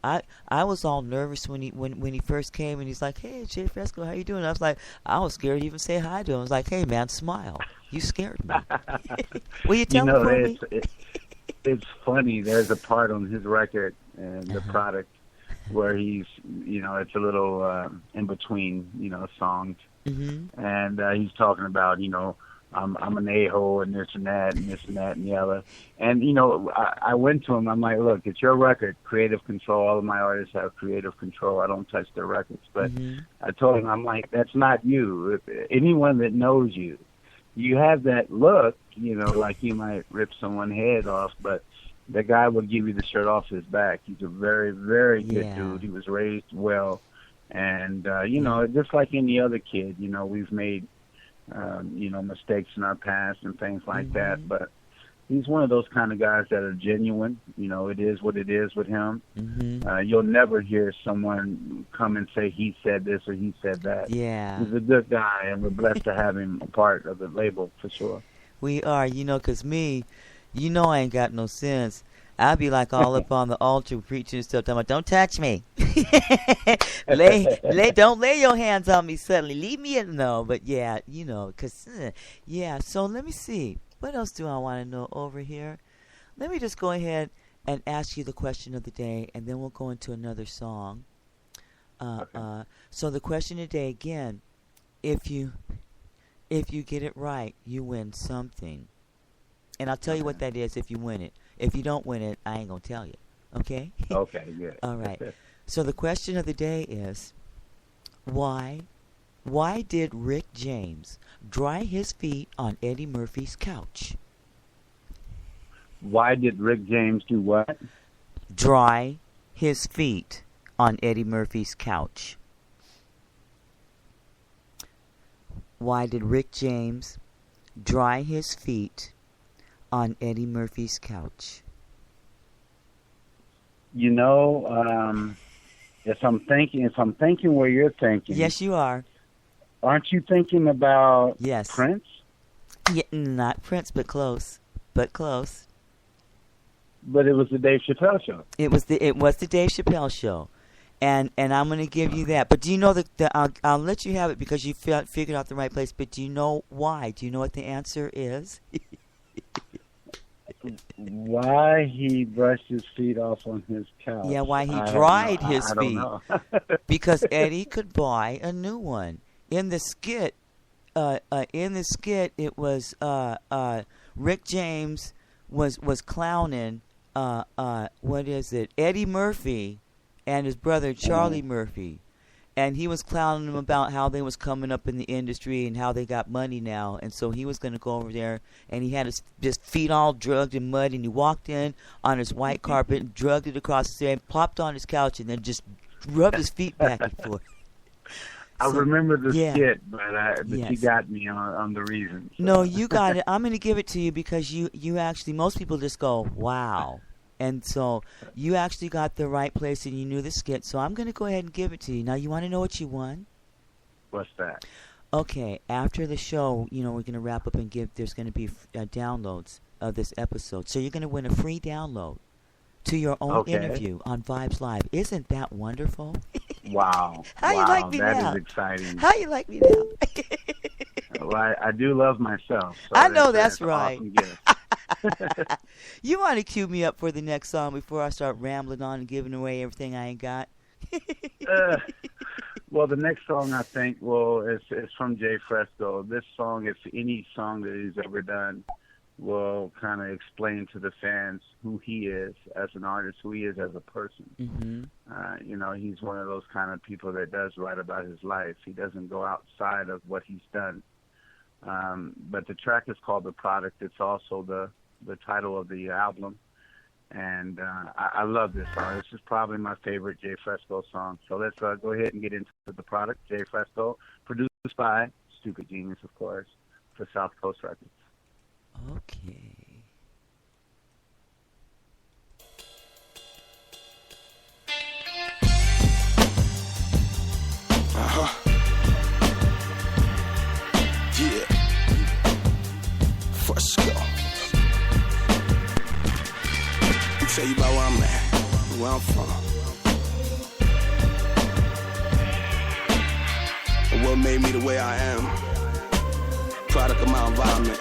I was all nervous when he first came and he's like, "Hey, Jade Fresco, how you doing?" I was scared to even say hi to him. I was like, "Hey, man, smile. You scared me." Will you tell him for me? It's funny. There's a part on his record and the product where he's, it's a little in between, songs. and he's talking about, I'm an a-hole and this and that and this and that and the other. And, I went to him. I'm like, look, it's your record, creative control. All of my artists have creative control. I don't touch their records. But I told him, I'm like, that's not you. If anyone that knows you, you have that look, like you might rip someone's head off, but the guy will give you the shirt off his back. He's a very, very good dude. He was raised well. And, just like any other kid, we've made, mistakes in our past and things like that. But he's one of those kind of guys that are genuine. It is what it is with him. You'll never hear someone come and say he said this or he said that. Yeah. He's a good guy, and we're blessed to have him a part of the label for sure. We are, because me, I ain't got no sense. I'll be like all up on the altar preaching and stuff, talking about, don't touch me. Don't lay your hands on me suddenly. Leave me in. No, but yeah, because, so let me see. What else do I want to know over here? Let me just go ahead and ask you the question of the day, and then we'll go into another song. So the question of the day, again, if you get it right, you win something. And I'll tell you what that is if you win it. If you don't win it, I ain't going to tell you. Okay? Okay, good. All right. So the question of the day is, why did Rick James dry his feet on Eddie Murphy's couch? Why did Rick James do what? Dry his feet on Eddie Murphy's couch. Why did Rick James dry his feet on Eddie Murphy's couch? If I'm thinking where you're thinking. Yes, you are. Aren't you thinking about Prince? Yeah, not Prince, but close. But it was the Dave Chappelle show. It was the Dave Chappelle show. And I'm going to give you that. But do you know I'll let you have it because you figured out the right place. But do you know why? Do you know what the answer is? Why he brushed his feet off on his couch? Yeah, why he dried his feet? I don't know. Because Eddie could buy a new one. In the skit, it was Rick James was clowning. What is it? Eddie Murphy and his brother Charlie Murphy. And he was clowning them about how they was coming up in the industry and how they got money now. And so he was going to go over there, and he had his feet all drugged in mud, and he walked in on his white carpet and drugged it across the and plopped on his couch and then just rubbed his feet back and forth. I remember the skit, but you got me on the reason. So. No, you got it. I'm going to give it to you because you actually, most people just go, wow. And so you actually got the right place and you knew the skit. So I'm going to go ahead and give it to you. Now, you want to know what you won? What's that? Okay, after the show, we're going to wrap up and there's going to be downloads of this episode. So you're going to win a free download to your own interview on Vibes Live. Isn't that wonderful? Wow. How you like me now? That is exciting. How you like me now? Well, I do love myself. So I know that's right. Awesome gift. You want to cue me up for the next song before I start rambling on and giving away everything I ain't got? Well, the next song I think is from Jade Fresco. This song, if any song that he's ever done, will kind of explain to the fans who he is as an artist, who he is as a person. He's one of those kind of people that does write about his life. He doesn't go outside of what he's done. But the track is called The Product. It's also the title of the album. And I love this song. This is probably my favorite Jade Fresco song. So let's go ahead and get into The Product. Jade Fresco, produced by Stupid Genius, of course, for South Coast Records. Okay. Yeah. Fresco. I'll tell you about where I'm at, where I'm from. And what made me the way I am. Product of my environment.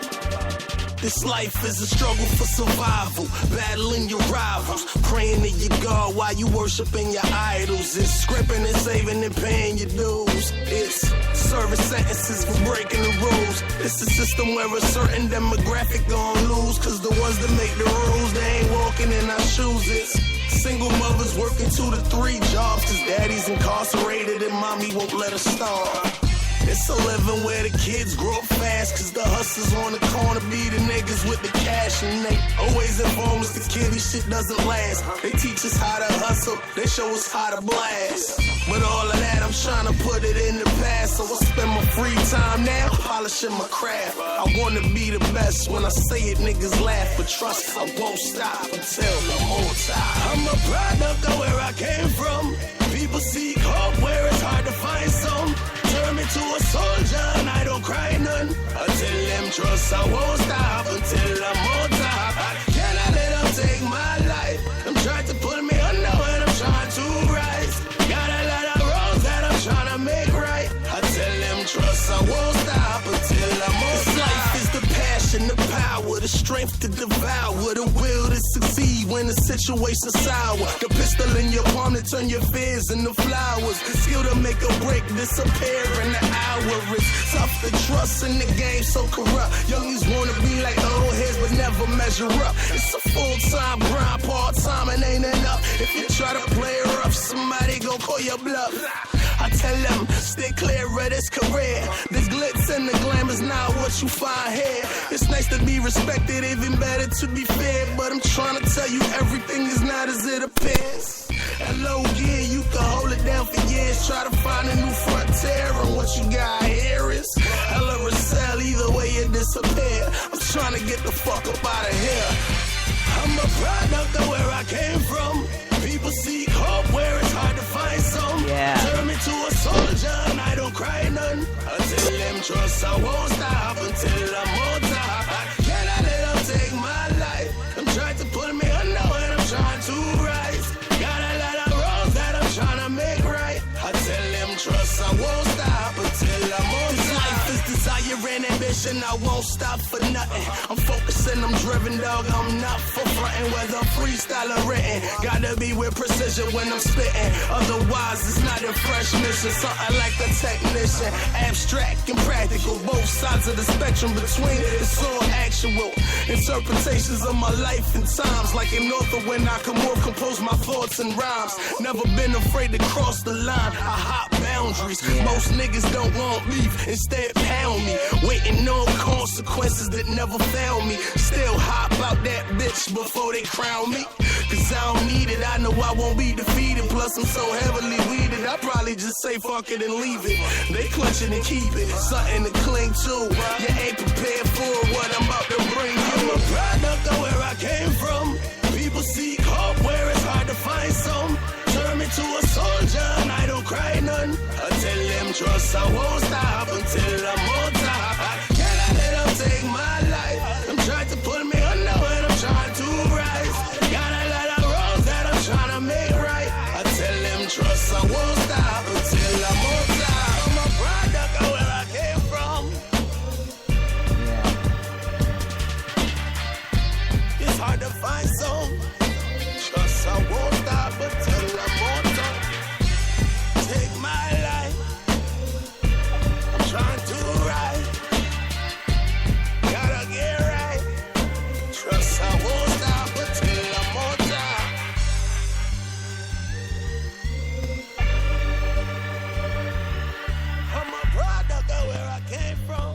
This life is a struggle for survival, battling your rivals, praying to your God while you worshiping your idols. It's scraping and saving and paying your dues. It's service sentences for breaking the rules. It's a system where a certain demographic gon' lose, cause the ones that make the rules, they ain't walking in our shoes. It's single mothers working 2 to 3 jobs, cause daddy's incarcerated and mommy won't let us starve. It's a living where the kids grow up fast, cause the hustlers on the corner be the niggas with the cash, and they always inform us the kiddy shit doesn't last. They teach us how to hustle, they show us how to blast. But all of that, I'm trying to put it in the past, so I spend my free time now polishing my craft. I wanna be the best, when I say it niggas laugh, but trust I won't stop until I'm on top. I'm a product of where I came from. People seek hope where it's hard to find some. Turn me to a soldier and I don't cry none. I tell them trust I won't stop until I'm on top. I cannot let them take my life. I'm trying to put me under when I'm trying to rise. Got a lot of roads that I'm trying to make right. I tell them trust I won't stop until I'm on top. This life is the passion, the power, the strength to devour, the will to succeed when the situation's sour. The pistol in your palm to turn your fears into flowers. The skill to make a break disappear in the hour. It's tough to trust in the game so corrupt. Youngies wanna be like old heads but never measure up. It's a full-time grind, part-time and ain't enough. If you try to play rough, somebody gon' call your bluff. I tell them, stay clear of this career. This glitz and the glamour's not what you find here. It's nice to be respected, even better to be fair, but I'm trying to tell you everything is not as it appears. At low gear, you can hold it down for years. Try to find a new frontier, and what you got here is hell or a cell, either way it disappear. I'm trying to get the fuck up out of here. I'm a product of where I came from. People seek hope where it's hard to find some. Yeah. Turn me to a soldier and I don't cry none. I tell them trust I won't stop until I'm on top. I cannot let them take my life. I'm trying to put me under when I'm trying to rise. Got a lot of roads that I'm trying to make right. I tell them trust I won't stop until I'm on top. This life is desire and ambition, I won't stop for nothing. I'm focusing, I'm driven, dog, I'm not for frontin'. Whether freestyle or written, gotta be with precision when I'm spittin'. Otherwise it's not a fresh mission, something like a technician. Abstract and practical, both sides of the spectrum between. It's all actual interpretations of my life and times. Like an author when I can more compose my thoughts and rhymes. Never been afraid to cross the line, I hop boundaries. Most niggas don't want beef, instead pound me. Waiting on consequences that never found me. Still hop out that bitch before they crown me. Cause I don't need it, I know I won't be defeated. Plus I'm so heavily weeded, I probably just say fuck it and leave it. They clutch it and keep it, something to cling to. You ain't prepared for what I'm about to bring you. I'm a product of where I came from. People seek hope where it's hard to find some. Turn me to a soldier and I don't cry none. I tell them trust I won't stop until I'm on top. I cannot let them take my life. I'm trying to put me under when I'm trying to rise. Got a lot of roads that I'm trying to make right. I tell them trust I won't stop until I'm on top. I'm a product of where I came from. It's hard to find some. Trust I won't stop until I'm on top. Take my life. I'm trying to ride. Gotta get right. Trust I won't stop until I'm on top. I'm a product of where I came from.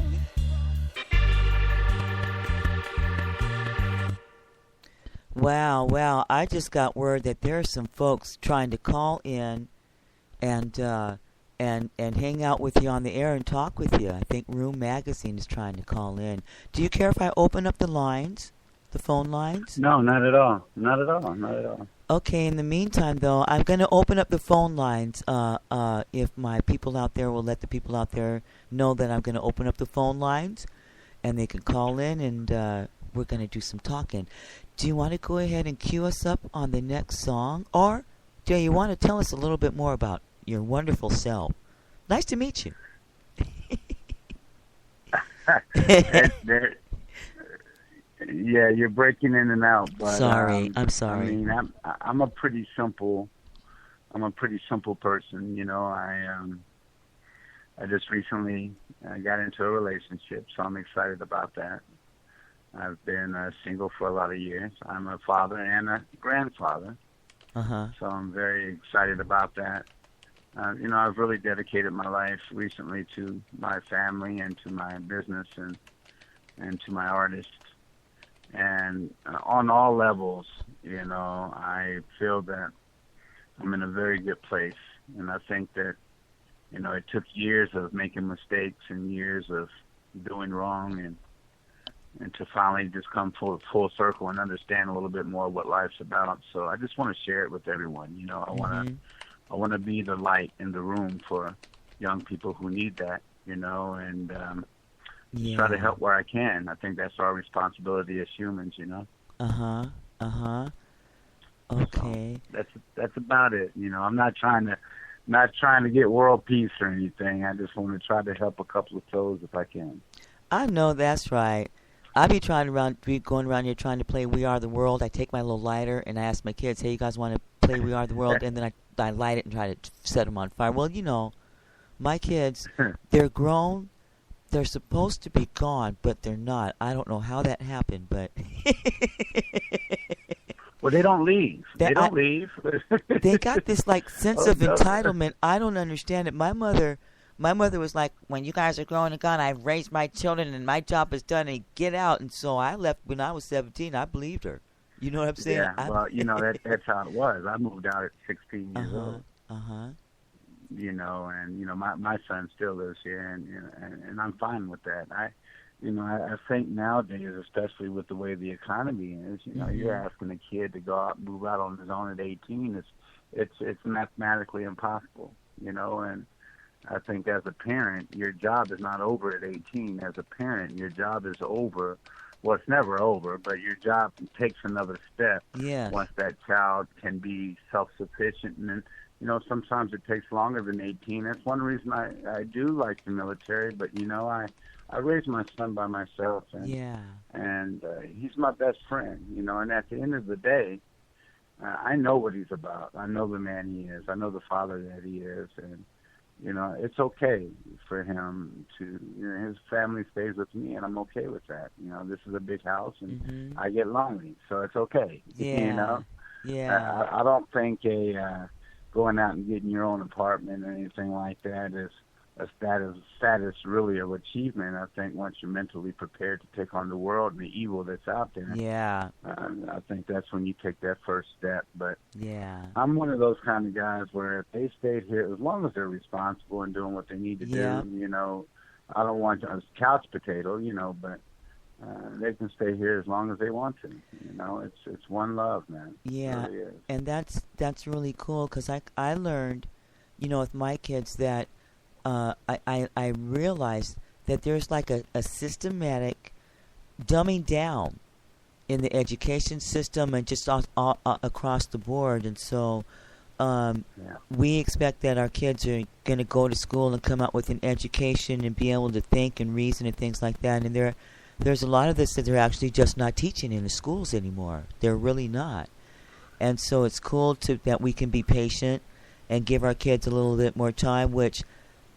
Wow. I just got word that there are some folks trying to call in and hang out with you on the air and talk with you. I think Room Magazine is trying to call in. Do you care if I open up the lines, the phone lines? No, not at all. Not at all. Okay, in the meantime, though, I'm going to open up the phone lines if my people out there will let the people out there know that I'm going to open up the phone lines, and they can call in, and we're going to do some talking. Do you want to go ahead and cue us up on the next song? Or do you want to tell us a little bit more about your wonderful self? Nice to meet you. Yeah, you're breaking in and out. But, sorry, I'm sorry. I mean, I'm a pretty simple person. You know, I just recently got into a relationship, so I'm excited about that. I've been single for a lot of years. I'm a father and a grandfather, so I'm very excited about that. You know, I've really dedicated my life recently to my family and to my business and to my artists. And on all levels, you know, I feel that I'm in a very good place. And I think that, you know, it took years of making mistakes and years of doing wrong and to finally just come full circle and understand a little bit more what life's about. So I just want to share it with everyone. You know, I want to be the light in the room for young people who need that, you know, and try to help where I can. I think that's our responsibility as humans, you know. Okay. So that's about it. You know, I'm not trying to get world peace or anything. I just want to try to help a couple of toes if I can. I know that's right. I be going around here trying to play We Are the World. I take my little lighter and I ask my kids, "Hey, you guys want to play We Are the World?" And then I light it and try to set them on fire. Well, you know, my kids, they're grown. They're supposed to be gone, but they're not. I don't know how that happened, but well, they don't leave. They don't leave. They got this like sense of entitlement. I don't understand it. My mother was like, "When you guys are grown and gone, I've raised my children and my job is done, and get out." And so I left when I was 17. I believed her. You know what I'm saying? Yeah, well, you know, that's how it was. I moved out at 16 years old. You know, and, you know, my son still lives here, and I'm fine with that. I think nowadays, especially with the way the economy is, you know, you're asking a kid to go out and move out on his own at 18. It's mathematically impossible, you know, and I think as a parent, your job is not over at 18. As a parent, your job is over. Well, it's never over, but your job takes another step once that child can be self-sufficient. And then, you know, sometimes it takes longer than 18. That's one reason I do like the military. But, you know, I raised my son by myself, and he's my best friend, you know. And at the end of the day, I know what he's about. I know the man he is. I know the father that he is. And, you know, it's okay for him to, you know, his family stays with me, and I'm okay with that. You know, this is a big house, and I get lonely, so it's okay. You know? Yeah. I don't think going out and getting your own apartment or anything like that is a status really of achievement. I think once you're mentally prepared to take on the world and the evil that's out there, I think that's when you take that first step. But I'm one of those kind of guys where if they stayed here, as long as they're responsible and doing what they need to do, you know, I don't want a couch potato, you know, but they can stay here as long as they want to. You know, it's one love, man. Yeah, it really is. And that's really cool because I learned, you know, with my kids that I realized that there's like a systematic dumbing down in the education system and just all across the board. And so we expect that our kids are going to go to school and come out with an education and be able to think and reason and things like that. And there's a lot of this that they're actually just not teaching in the schools anymore. They're really not. And so it's cool that we can be patient and give our kids a little bit more time, which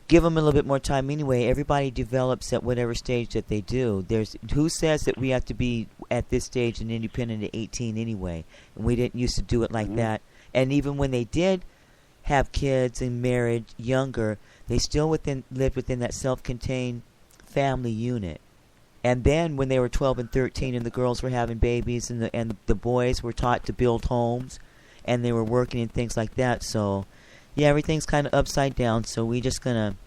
give them a little bit more time anyway. Everybody develops at whatever stage that they do. Who says that we have to be at this stage and independent at 18 anyway? And we didn't used to do it like that. And even when they did have kids and married younger, they still lived within that self-contained family unit. And then when they were 12 and 13 and the girls were having babies and the boys were taught to build homes and they were working and things like that. So, yeah, everything's kind of upside down. So we just going to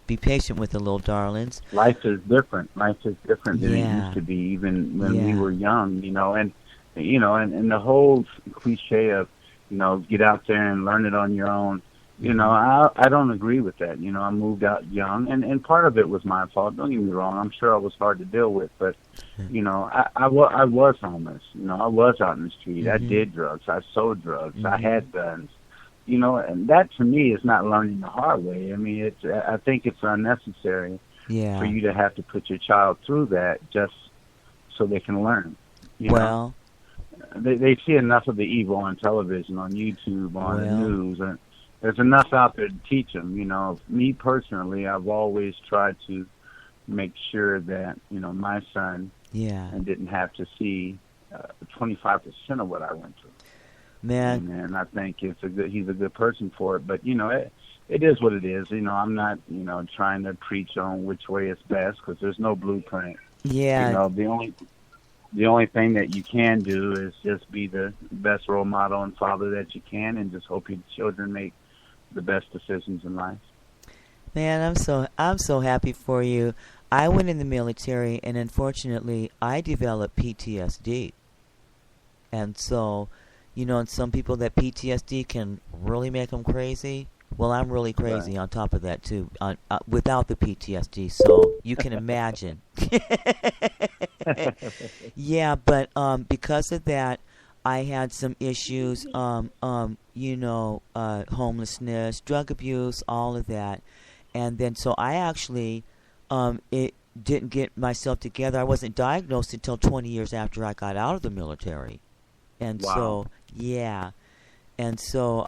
be patient with the little darlings. Life is different. Life is different than it used to be even when we were young, you know. And, you know, and the whole cliche of, you know, get out there and learn it on your own. You know, I don't agree with that. You know, I moved out young, and part of it was my fault. Don't get me wrong. I'm sure I was hard to deal with, but, you know, I was homeless. You know, I was out in the street. I did drugs. I sold drugs. I had guns. You know, and that to me is not learning the hard way. I mean, I think it's unnecessary for you to have to put your child through that just so they can learn. You know? They see enough of the evil on television, on YouTube, on the news, and there's enough out there to teach them. You know, me personally, I've always tried to make sure that, you know, my son didn't have to see 25% of what I went through. Man. And I think he's a good person for it. But, you know, it is what it is. You know, I'm not, you know, trying to preach on which way is best, because there's no blueprint. Yeah. You know, the only thing that you can do is just be the best role model and father that you can, and just hope your children make the best decisions in life. Man, I'm so happy for you. I went in the military, and unfortunately, I developed PTSD. And so, you know, and some people, that PTSD can really make them crazy. Well, I'm really crazy on top of that, too, without the PTSD, so you can imagine. Yeah, but because of that, I had some issues, you know, homelessness, drug abuse, all of that. And then, so I actually didn't get myself together. I wasn't diagnosed until 20 years after I got out of the military. And so, yeah. And so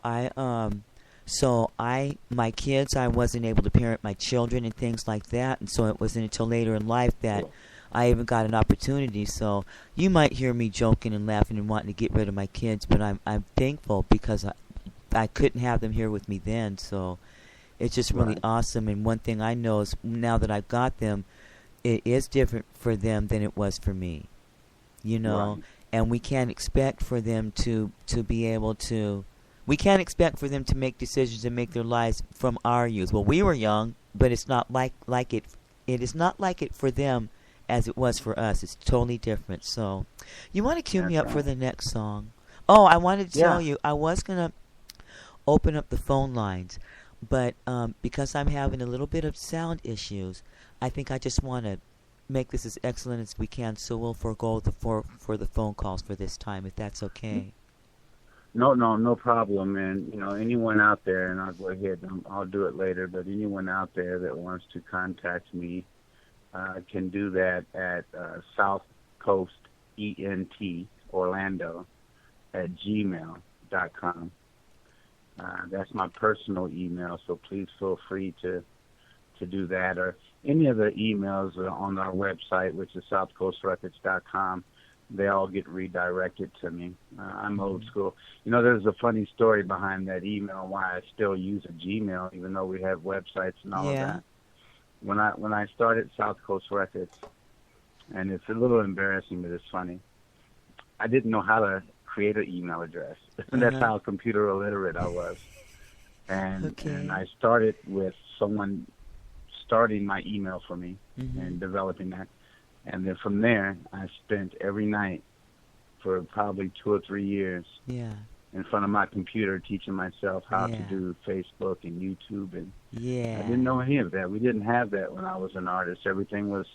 my kids, I wasn't able to parent my children and things like that. And so it wasn't until later in life that I even got an opportunity. So you might hear me joking and laughing and wanting to get rid of my kids, but I'm thankful because I couldn't have them here with me then. So it's just really awesome. And one thing I know is now that I've got them, it is different for them than it was for me. You know, and we can't expect for them to be able to. We can't expect for them to make decisions and make their lives from our youth. Well, we were young, but it's not like it. It is not like it for them as it was for us. It's totally different. So, you want to cue me up for the next song? Oh, I wanted to tell you, I was gonna open up the phone lines, but because I'm having a little bit of sound issues, I think I just want to make this as excellent as we can. So we'll forego for the phone calls for this time, if that's okay. No problem. And, you know, anyone out there, and I'll go ahead, I'll do it later, but anyone out there that wants to contact me can do that at South Coast ENT Orlando at gmail.com. That's my personal email, so please feel free to do that, or any of the emails on our website, which is southcoastrecords.com. They all get redirected to me. I'm old school. You know, there's a funny story behind that email, why I still use a Gmail, even though we have websites and all of that. When I started South Coast Records, and it's a little embarrassing, but it's funny, I didn't know how to create an email address. That's how computer illiterate I was. And I started with someone starting my email for me and developing that. And then from there, I spent every night for probably 2 or 3 years in front of my computer teaching myself how to do Facebook and YouTube. And I didn't know any of that. We didn't have that when I was an artist. Everything was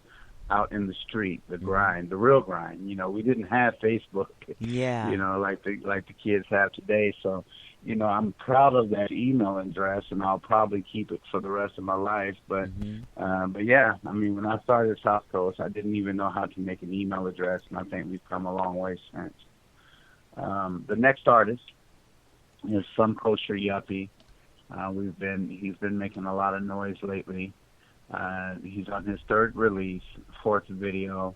out in the street, the grind, the real grind. You know, we didn't have Facebook, you know, like the kids have today. So, you know, I'm proud of that email address, and I'll probably keep it for the rest of my life. But yeah, I mean, when I started South Coast, I didn't even know how to make an email address, and I think we've come a long way since. The next artist is Some Kosher Yuppie. He's been making a lot of noise lately. He's on his 3rd release, 4th video.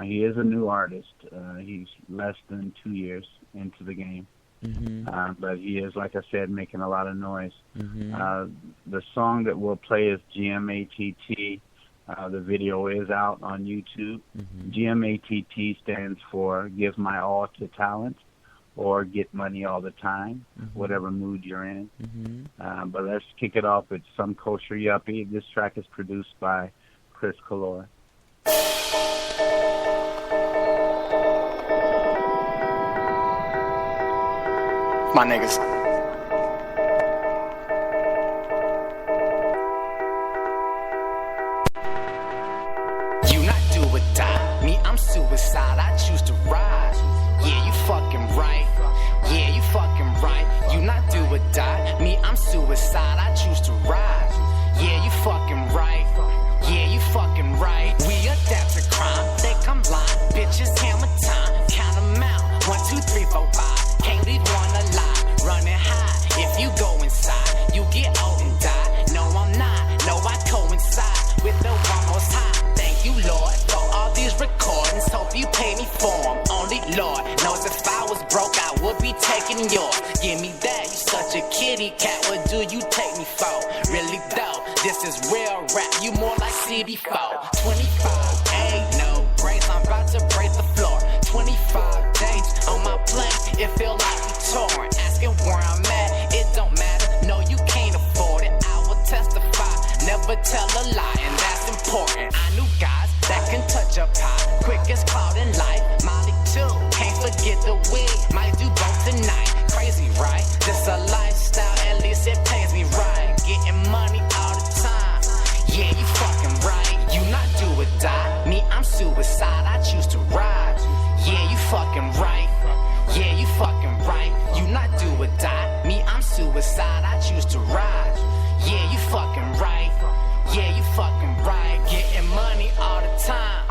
He is a new artist. He's less than 2 years into the game. But he is, like I said, making a lot of noise. The song that we'll play is GMATT. The video is out on YouTube. GMATT stands for Give My All to Talent, or Get Money All the Time, whatever mood you're in. But let's kick it off with Some Kosher Yuppie. This track is produced by Chris Calor. My niggas. You not do or die. Me, I'm suicide. I choose to ride. Yeah, you fucking right. Yeah, you fucking right. You not do or die. Me, I'm suicide. I choose to ride. Yeah, you fucking right. Yeah, you fucking right. We adapt to crime. Think I'm lying. Bitch, Lord knows if I was broke, I would be taking yours. Give me that, you such a kitty cat. What do you take me for? Really though, this is real rap. You more like CD4. 25, ain't no grace. I'm about to break the floor. 25 dates on my plate. It feel like we touring. Asking where I'm at, it don't matter. No, you can't afford it. I will testify, never tell a lie, and that's important. I knew guys that can touch a pot, quick as cloud in life. Molly too, can't forget the weed. Might do both tonight. Crazy, right? This a lifestyle, at least it pays me right. Getting money all the time. Yeah, you fucking right. You not do or die. Me, I'm suicide. I choose to ride. Yeah, you fucking right. Yeah, you fucking right. You not do or die. Me, I'm suicide. I choose to ride. Yeah, you fucking right. Yeah, you fucking right. Getting money all the time.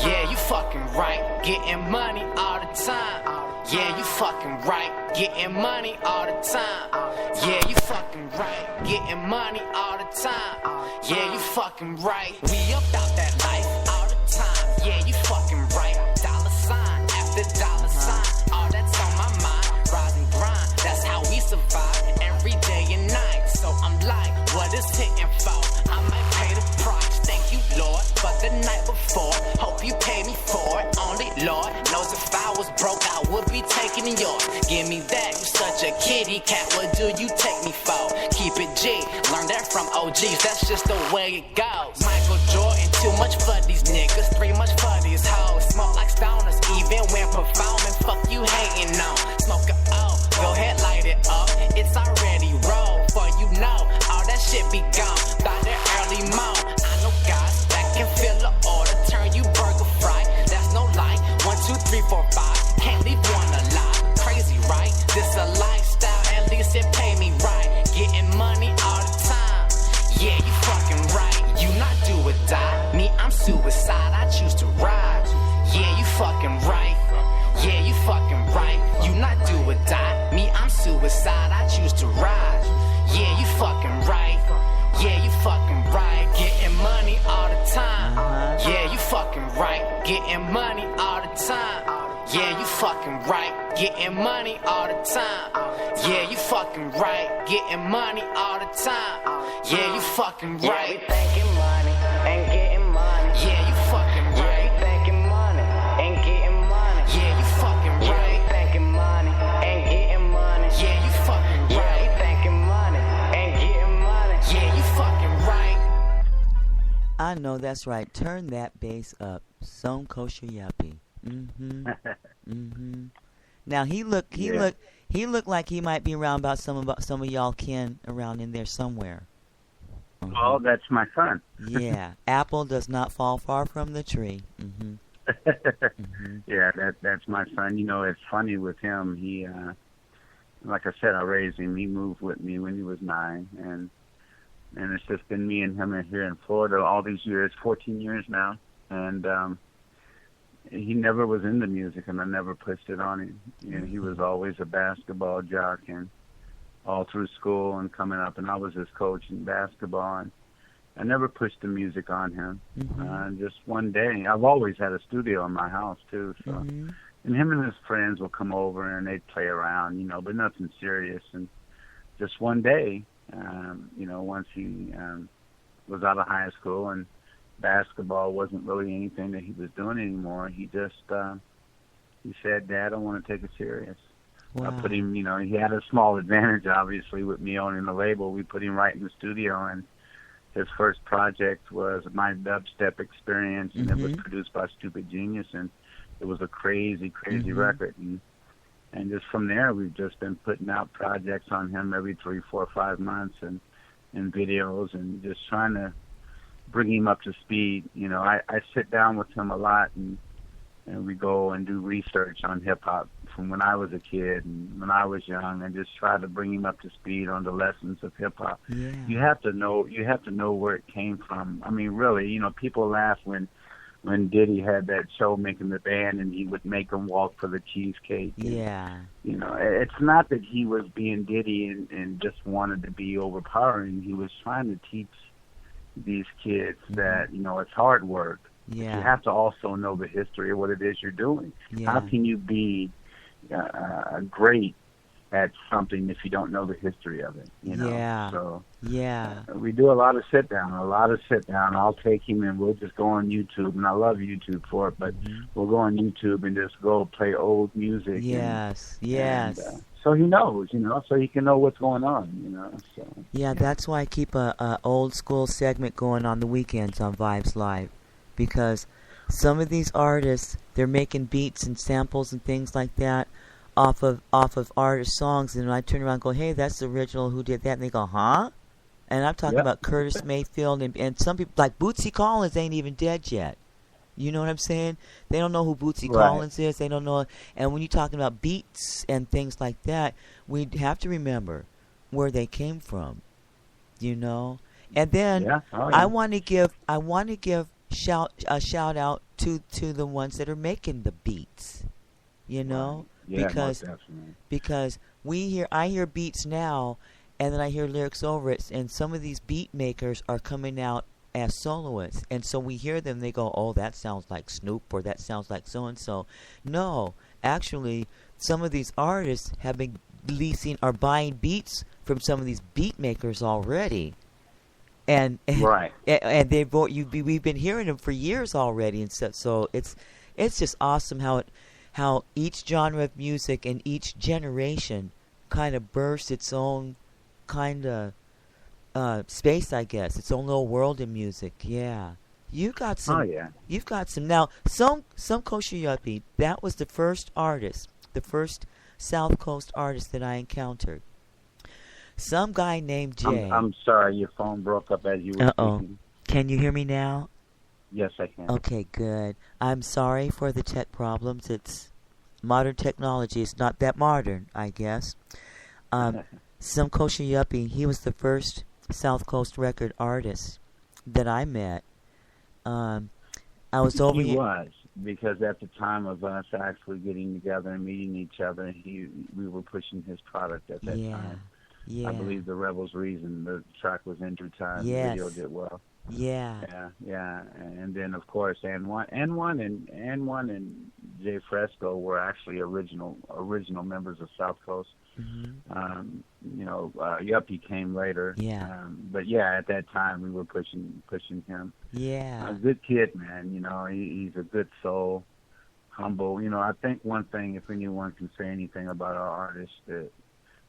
Yeah, you fucking right. Getting money all the time. Yeah, you fucking right. Getting money all the time. Yeah, you fucking right. Getting money all the time. Yeah, you fucking right. We about that life all the time. Yeah, you fucking right. Dollar sign after dollar sign. All that's on my mind. Rise and grind. That's how we survive every day and night. So I'm like, what is hitting for? I might pay the price. Thank you, Lord, for the night before. Hope you pay me for it. Only Lord knows if I was broke, I would be taking yours. Give me that, you such a kitty cat. What do you take me for? Keep it G. Learn that from OGs. That's just the way it goes. Michael Jordan, too much for these niggas, 3 much for these hoes. Smoke like stoners, even when performing. Fuck you hating on. Smoke a O, go ahead, light it up. It's already rolled. For you know, all that shit be gone by the early morn. I know guys that can fill a order, turn you burger fry. That's no lie. 1, 2, 3, 4, 5. Can't leave one alive. Crazy, right? This a lifestyle, at least it pay me right. Getting money all the time. Yeah, you fucking right. You not do or die. Me, I'm suicide. I choose to ride. Yeah, you fucking right. Yeah, you fucking right. You not do or die. Me, I'm suicide. I choose to ride. Yeah, you fucking right. Yeah, you fucking right. Getting money all the time. Yeah, you fucking right. Getting money all the time. Yeah, you fucking right. Getting money all the time. Yeah, you fucking right. Getting money all the time. Yeah, you fucking right. Yeah, we thinking money and getting money. Yeah, you fucking right. Yeah, we thinking money and getting money. Yeah, you fucking Yeah, right. we thinking money and getting money. Yeah, you fucking Yeah, right. we thinking money and getting money. Yeah, you fucking right. I know that's right. Turn that bass up. Some kosher yuppie. Now he looked like he might be around about some of y'all kin around in there somewhere. Well, that's my son. Yeah, apple does not fall far from the tree. Yeah, that's my son. You know, it's funny with him. He, like I said, I raised him. He moved with me when he was 9, and it's just been me and him here in Florida all these years, 14 years now, and he never was into music, and I never pushed it on him. You know, he was always a basketball jock, and all through school and coming up, and I was his coach in basketball, and I never pushed the music on him. Just one day, I've always had a studio in my house too, so and him and his friends will come over and they'd play around, you know, but nothing serious. And just one day, you know, once he was out of high school and basketball wasn't really anything that he was doing anymore, he just he said, "Dad, I want to take it serious." Wow. I put him, you know, he had a small advantage, obviously, with me owning the label. We put him right in the studio, and his first project was my dubstep experience, and it was produced by Stupid Genius, and it was a crazy, crazy record. And just from there, we've just been putting out projects on him every 3, 4, 5 months, and videos, and just trying to bring him up to speed. You know, I sit down with him a lot, and we go and do research on hip-hop from when I was a kid and when I was young, and just try to bring him up to speed on the lessons of hip-hop. Yeah. You have to know where it came from. I mean, really, you know, people laugh when Diddy had that show Making the Band, and he would make them walk for the cheesecake. Yeah. You know, it's not that he was being Diddy and just wanted to be overpowering. He was trying to teach these kids that, you know, it's hard work. You have to also know the history of what it is you're doing. How can you be great at something if you don't know the history of it? You know? So we do a lot of sit down. I'll take him and we'll just go on YouTube, and I love YouTube for it. But we'll go on YouTube and just go play old music. And, so he knows, you know, so he can know what's going on, you know. So that's why I keep a old school segment going on the weekends on Vibes Live, because some of these artists, they're making beats and samples and things like that off of artist songs, and I turn around and go, hey, that's the original, who did that? And they go, huh? And I'm talking about Curtis Mayfield, and some people, like Bootsy Collins ain't even dead yet. You know what I'm saying? They don't know who Bootsy Collins is. They don't know. And when you're talking about beats and things like that, we have to remember where they came from, you know? And then I want to give a shout out to the ones that are making the beats, you know? Because I hear beats now, and then I hear lyrics over it, and some of these beat makers are coming out as soloists, and so we hear them, they go, oh, that sounds like Snoop, or that sounds like so and so. No, actually, some of these artists have been leasing or buying beats from some of these beat makers already, and we've been hearing them for years already, and so it's just awesome how each genre of music and each generation kind of bursts its own kind of space, I guess, its own little world in music. You got some. You've got some. Now, some Kosher Yuppie, that was the first South Coast artist that I encountered. Some guy named Jay. I'm sorry, your phone broke up as you were speaking. Can you hear me now? Yes, I can. Okay, good. I'm sorry for the tech problems. It's modern technology. It's not that modern, I guess. Some Kosher Yuppie, he was the first South Coast record artist that I met. I was over He was, because at the time of us actually getting together and meeting each other, we were pushing his product at that time. I believe the Rebels Reason, the track was In Due Time. The video did well. Yeah. And then of course N1 and Jade Fresco were actually original members of South Coast. Yuppie came later. But at that time we were pushing him. A good kid, man. You know, he's a good soul, humble. You know, I think one thing, if anyone can say anything about our artists, that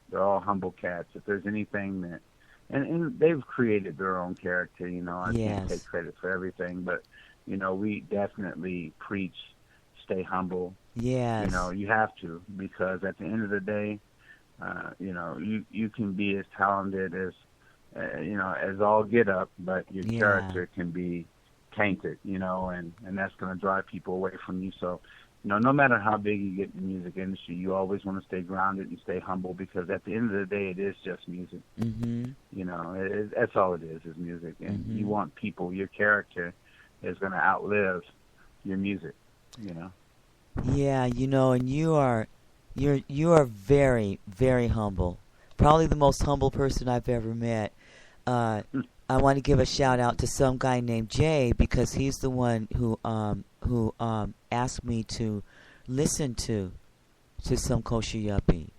they're all humble cats. If there's anything that and they've created their own character, you know. I can't take credit for everything, but, you know, we definitely preach stay humble. You know, you have to, because at the end of the day, you know, you can be as talented as, as all get up, but your character can be tainted, you know, and that's going to drive people away from you. So, you know, no matter how big you get in the music industry, you always want to stay grounded and stay humble, because at the end of the day, it is just music. You know, that's all it is music. And you want people, your character is going to outlive your music, you know. You know, and you are very, very humble. Probably the most humble person I've ever met. I want to give a shout out to some guy named Jay, because he's the one who asked me to listen to some Kosher Yuppie.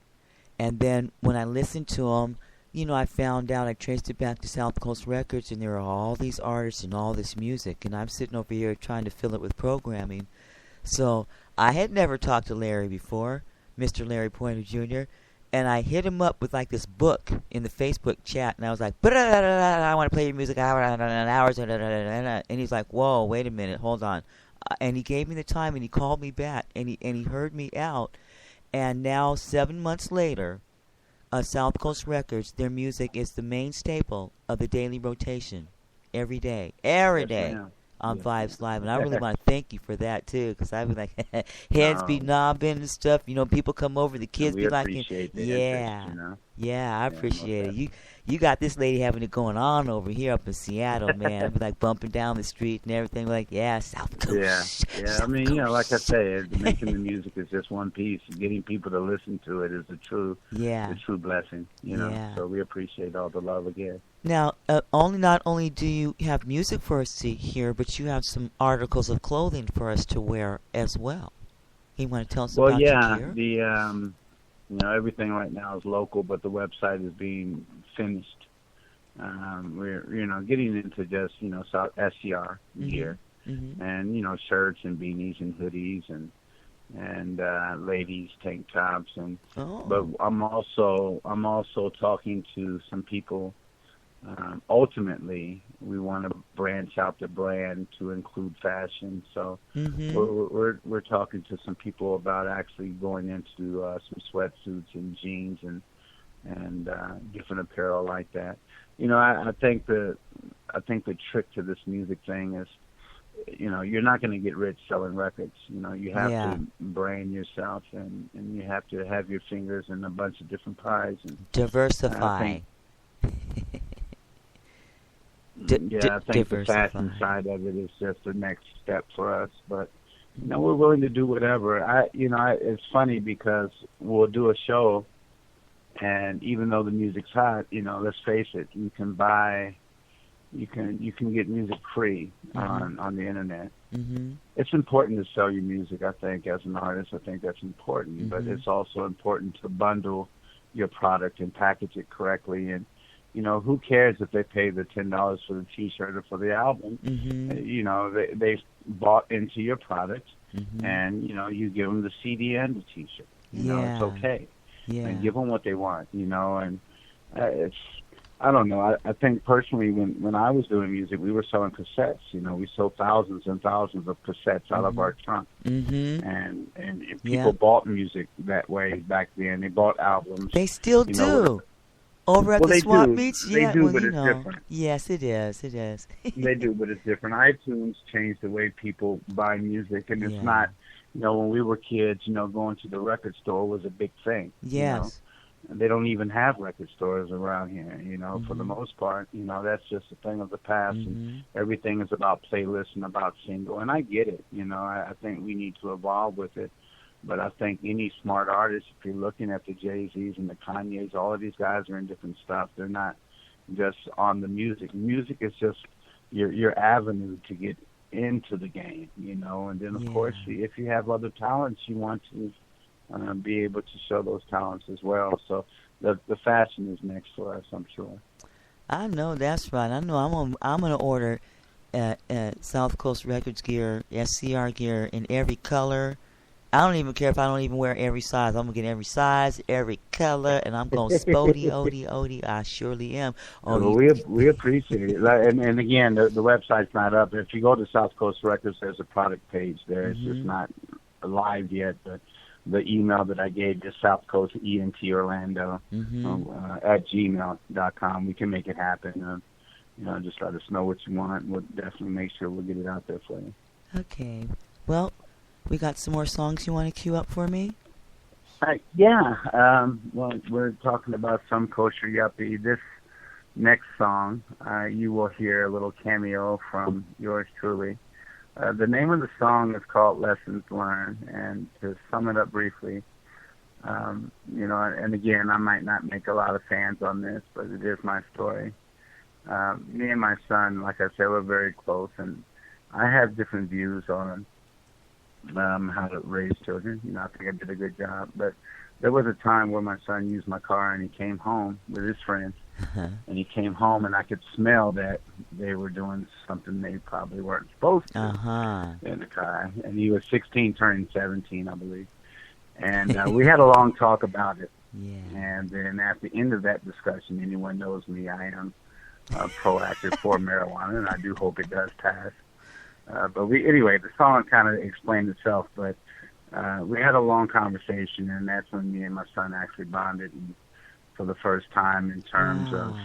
And then when I listened to him, you know, I found out, I traced it back to South Coast Records, and there are all these artists and all this music, and I'm sitting over here trying to fill it with programming. So I had never talked to Larry before, Mr. Larry Poynter Jr., and I hit him up with like this book in the Facebook chat, and I was like, I want to play your music hours, and he's like, whoa, wait a minute, hold on. And he gave me the time, and he called me back, and he heard me out. And now 7 months later, South Coast Records, their music is the main staple of the daily rotation every day on Vibes Live. And I really want to thank you for that too, because I was like, heads be knobbing and stuff. You know, people come over, the kids be like, interest, you know? Yeah, I appreciate it. You got this lady having it going on over here up in Seattle, man. I'd be like bumping down the street and everything. Like, yeah, South Coast. Yeah. South I mean, Coast. like I say, making the music is just one piece. Getting people to listen to it is the true blessing. Yeah. So we appreciate all the love again. Now, not only do you have music for us to hear, but you have some articles of clothing for us to wear as well. You want to tell us about your gear? Everything right now is local, but the website is being finished. We're getting into just SCR gear, and shirts and beanies and hoodies and ladies tank tops but I'm also talking to some people. Ultimately, we want to branch out the brand to include fashion. So we're talking to some people about actually going into some sweatsuits and jeans and different apparel like that. I think the trick to this music thing is, you're not going to get rich selling records. You have to brand yourself and you have to have your fingers in a bunch of different pies and diversify. I think the fashion side of it is just the next step for us. But we're willing to do whatever. It's funny because we'll do a show, and even though the music's hot, let's face it, you can get music free on the internet. It's important to sell your music. I think as an artist, I think that's important. But it's also important to bundle your product and package it correctly. And who cares if they pay the $10 for the T-shirt or for the album? They bought into your product, and you give them the CD and the T-shirt. It's okay. And give them what they want. And it's, I don't know. I think personally, when I was doing music, we were selling cassettes. We sold thousands and thousands of cassettes out of our trunk, and people bought music that way back then. They bought albums. They still do. Over at the swap meets? They do, but it's different. Yes, it is. It is. They do, but it's different. iTunes changed the way people buy music, and it's not, when we were kids, going to the record store was a big thing. Yes. And they don't even have record stores around here, for the most part. That's just a thing of the past, and everything is about playlists and about single. And I get it. I think we need to evolve with it. But I think any smart artist, if you're looking at the Jay-Z's and the Kanye's, all of these guys are in different stuff. They're not just on the music. Music is just your avenue to get into the game, And then, of course, if you have other talents, you want to be able to show those talents as well. So the fashion is next for us, I'm sure. I know that's right. I know I'm gonna order South Coast Records gear, SCR gear in every color. I don't even care if I don't even wear every size. I'm going to get every size, every color, and I'm going spody, odie. I surely am. We appreciate it. And again, the website's not up. If you go to South Coast Records, there's a product page there. It's just not live yet. But the email that I gave is southcoastorlando at gmail.com. We can make it happen. Just let us know what you want. We'll definitely make sure we'll get it out there for you. Okay. Well, we got some more songs you want to cue up for me? Well, we're talking about Some Kosher Yuppie. This next song, you will hear a little cameo from yours truly. The name of the song is called Lessons Learned, and to sum it up briefly, and again, I might not make a lot of fans on this, but it is my story. Me and my son, like I said, we're very close, and I have different views on how to raise children. I think I did a good job. But there was a time where my son used my car and he came home with his friends. And he came home and I could smell that they were doing something they probably weren't supposed to in the car. And he was 16, turning 17, I believe. And we had a long talk about it. And then at the end of that discussion, anyone knows me, I am proactive for marijuana, and I do hope it does pass. But the song kind of explained itself, but we had a long conversation, and that's when me and my son actually bonded for the first time in terms of,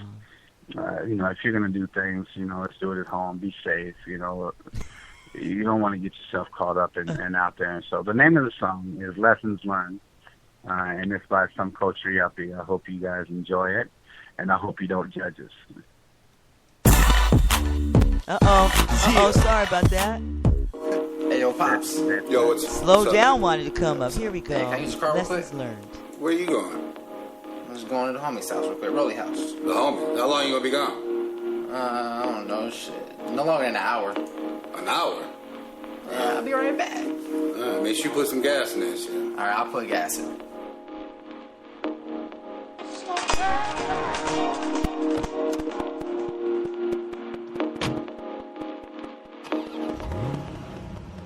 if you're going to do things, let's do it at home, be safe, you don't want to get yourself caught up and out there. And so the name of the song is Lessons Learned, And this by some culture yuppie. I hope you guys enjoy it, and I hope you don't judge us. Sorry about that. Hey, yo, Pops. Yo, what's Slow what's down up? wanted to come up. Here we go. Hey, can I use your car real quick? Lessons learned. Where you going? I'm just going to the homie's house real quick. Rolly house. The homie. How long you gonna be gone? I don't know, shit. No longer than an hour. An hour? Yeah, I'll be right back. Make sure you put some gas in that shit. Alright, I'll put gas in.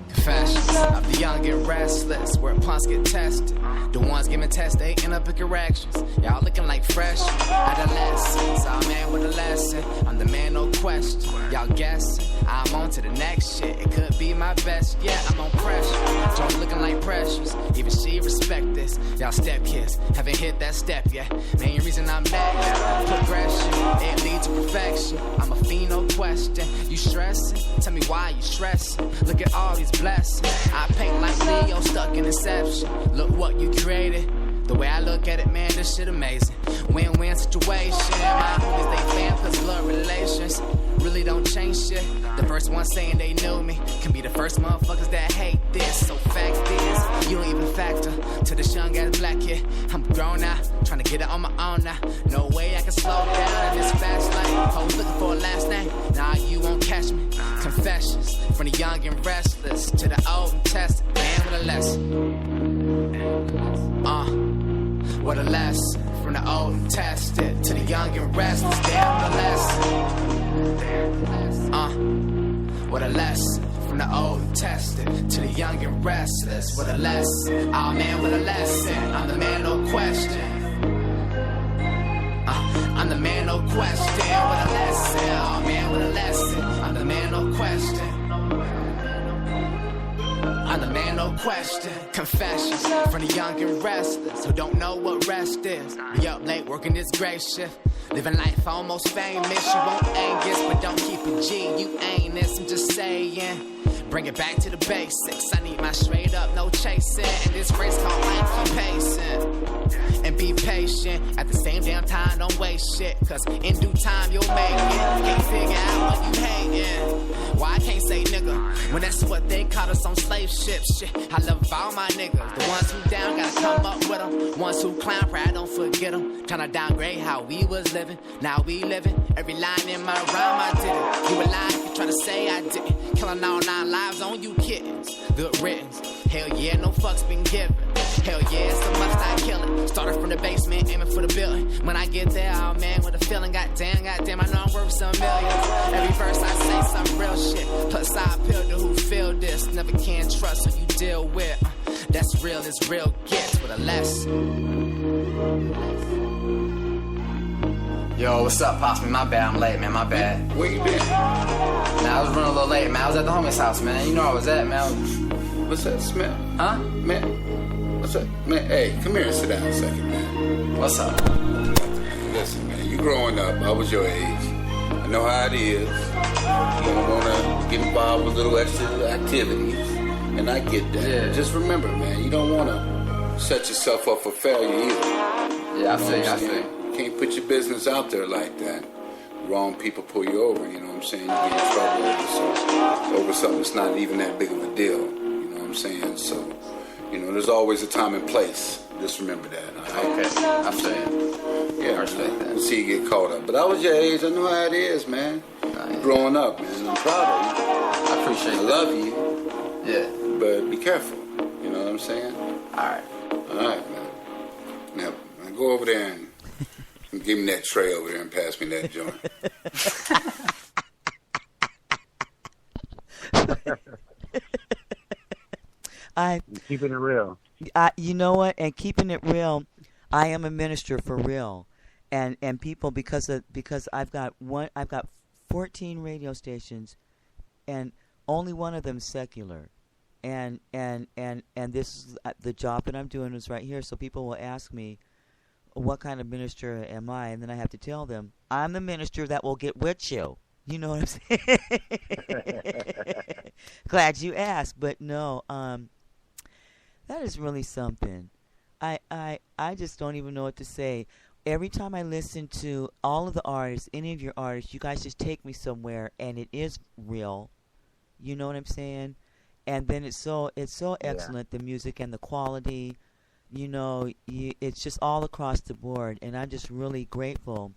Confessions of the young and restless, where punks get tested. The ones giving tests, they end up in corrections. Y'all looking like fresh adolescents. I'm man with a lesson. I'm the man, no question. Y'all guessing. I'm on to the next shit. It could be my best. Yeah, I'm on pressure. Don't looking like precious. Even she respect this. Y'all step kids haven't hit that step yet. Main reason I'm next. Progression. It leads to perfection. I'm a fiend, no question. You stressing? Tell me why you stressing. Look at all these blessings. I paint like Leo stuck in Inception. Look what you created. The way I look at it, man, this shit amazing. Win-win situation. My homies, they fam, cause blood relations really don't change shit. The first one saying they knew me can be the first motherfuckers that hate this. So fact is, you don't even factor to this young ass black kid. I'm grown now, trying to get it on my own now. No way I can slow down in this fast lane. Hoes looking for a last name, nah, you won't catch me. Confessions from the young and restless to the old and tested. Man with a lesson. What a lesson. From the old and tested to the young and restless. Damn, what a lesson. What a lesson. From the old and tested to the young and restless. What a lesson. Oh man, what a lesson. I'm the man, no question. I'm the man, no question. What a lesson. Oh man, what a lesson. I'm the man, no question. I'm the man, no question. Confessions from the young and restless who don't know what rest is. Be up late working this great shift. Living life almost famous. You won't Angus, but don't keep it G. You ain't this, I'm just saying. Bring it back to the basics. I need my straight up, no chasing. And this race called life, keep pacing. And be patient. At the same damn time, don't waste shit. Cause in due time, you'll make it. Can't figure out what you hating. Why I can't say nigga when that's what they caught us on slave ships. Shit, I love all my niggas. The ones who down, gotta come up with them. Ones who clown, pride, don't forget them. Tryna downgrade how we was living. Now we living. Every line in my rhyme, I did it. You alive, you tryna say I didn't. Killing all 9 lives on you kittens. Good riddance. Hell yeah, no fucks been given. Hell yeah, so much I kill it. Started from the basement, aiming for the building. When I get there, oh man, with a feeling, goddamn, I know I'm worth some millions. Every verse I say some real shit. Plus I appeal to who feel this. Never can trust who you deal with. That's real, it's real gets with a lesson. Yo, what's up, Pops? My bad, I'm late, man, my bad. Where you been? Man, I was running a little late, man. I was at the homie's house, man. You know where I was at, man. What's that smell? Huh? Man, what's up? Man, hey, come here and sit down a second, man. What's up? Listen, man, you growing up, I was your age. I know how it is. You don't want to get involved with little extra activities. And I get that. Yeah. Just remember, man, you don't want to set yourself up for failure either. Yeah, I feel you. You can't put your business out there like that. Wrong people pull you over, you know what I'm saying? You get in trouble over something that's not even that big of a deal. You know what I'm saying? So, you know, there's always a time and place. Just remember that. Right? Okay, I feel you. Yeah, I respect that. We'll see you get caught up. But I was your age. I know how it is, man. You're growing up, man. I'm proud of you. I appreciate it. I love you. Yeah. But be careful. You know what I'm saying? Alright, man. Now go over there and give me that tray over there and pass me that joint. Keeping it real. You know what? And keeping it real, I am a minister for real, and people because I've got 14 radio stations, and only one of them secular, and this is the job that I'm doing is right here. So people will ask me, what kind of minister am I? And then I have to tell them, I'm the minister that will get with you. You know what I'm saying? Glad you asked, but no, that is really something. I just don't even know what to say. Every time I listen to all of the artists, any of your artists, you guys just take me somewhere, and it is real. You know what I'm saying? And then it's so excellent, the music and the quality. It's just all across the board, and I'm just really grateful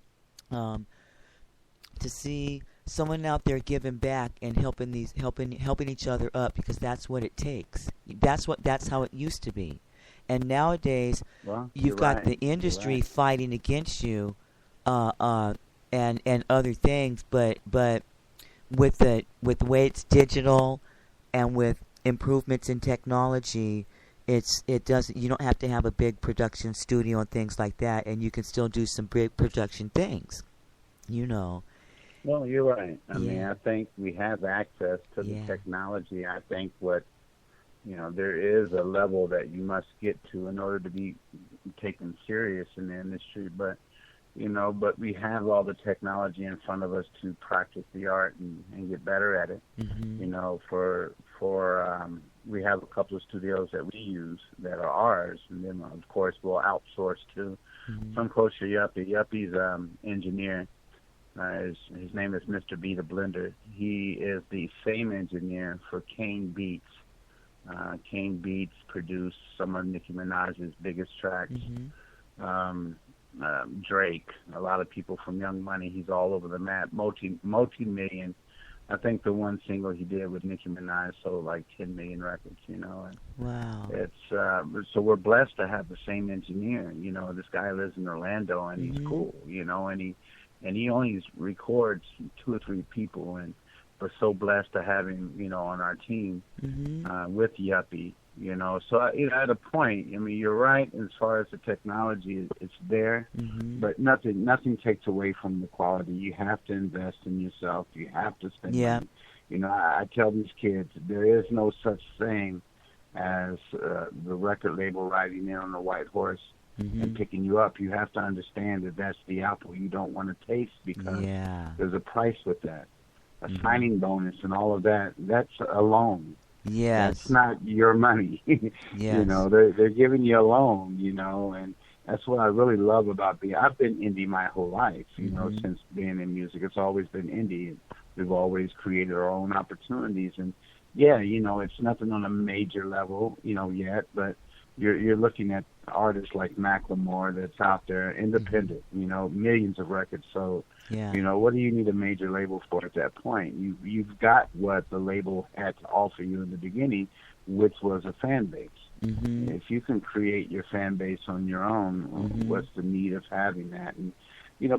to see someone out there giving back and helping each other up, because that's what it takes. That's how it used to be. And nowadays, you've got the industry fighting against you, and other things. But with the way it's digital, and with improvements in technology, you don't have to have a big production studio and things like that, and you can still do some big production things. Well, you're right. I mean, I think we have access to the technology. I think there is a level that you must get to in order to be taken serious in the industry. But we have all the technology in front of us to practice the art and get better at it. We have a couple of studios that we use that are ours, and then of course we'll outsource to some close to Yuppie. Yuppie's engineer. His name is Mr. B the Blender. He is the same engineer for Kane Beats. Kane Beats produced some of Nicki Minaj's biggest tracks. Drake, a lot of people from Young Money. He's all over the map. Multi-million. I think the one single he did with Nicki Minaj sold like 10 million records. And wow. It's so we're blessed to have the same engineer. This guy lives in Orlando, and he's cool. And he only records 2 or 3 people, and we're so blessed to have him, on our team with Yuppie. So at a point, I mean, you're right as far as the technology, it's there, but nothing takes away from the quality. You have to invest in yourself. You have to spend money. I tell these kids, there is no such thing as the record label riding in on a white horse and picking you up. You have to understand that that's the apple you don't want to taste, because there's a price with that. A signing bonus and all of that, that's a loan. Yes. That's not your money. Yes. They're giving you a loan, and that's what I really love about I've been indie my whole life, since being in music. It's always been indie, and we've always created our own opportunities. And it's nothing on a major level, yet, but you're looking at artists like Macklemore that's out there, independent, millions of records sold. What do you need a major label for at that point? You've got what the label had to offer you in the beginning, which was a fan base. If you can create your fan base on your own, what's the need of having that? And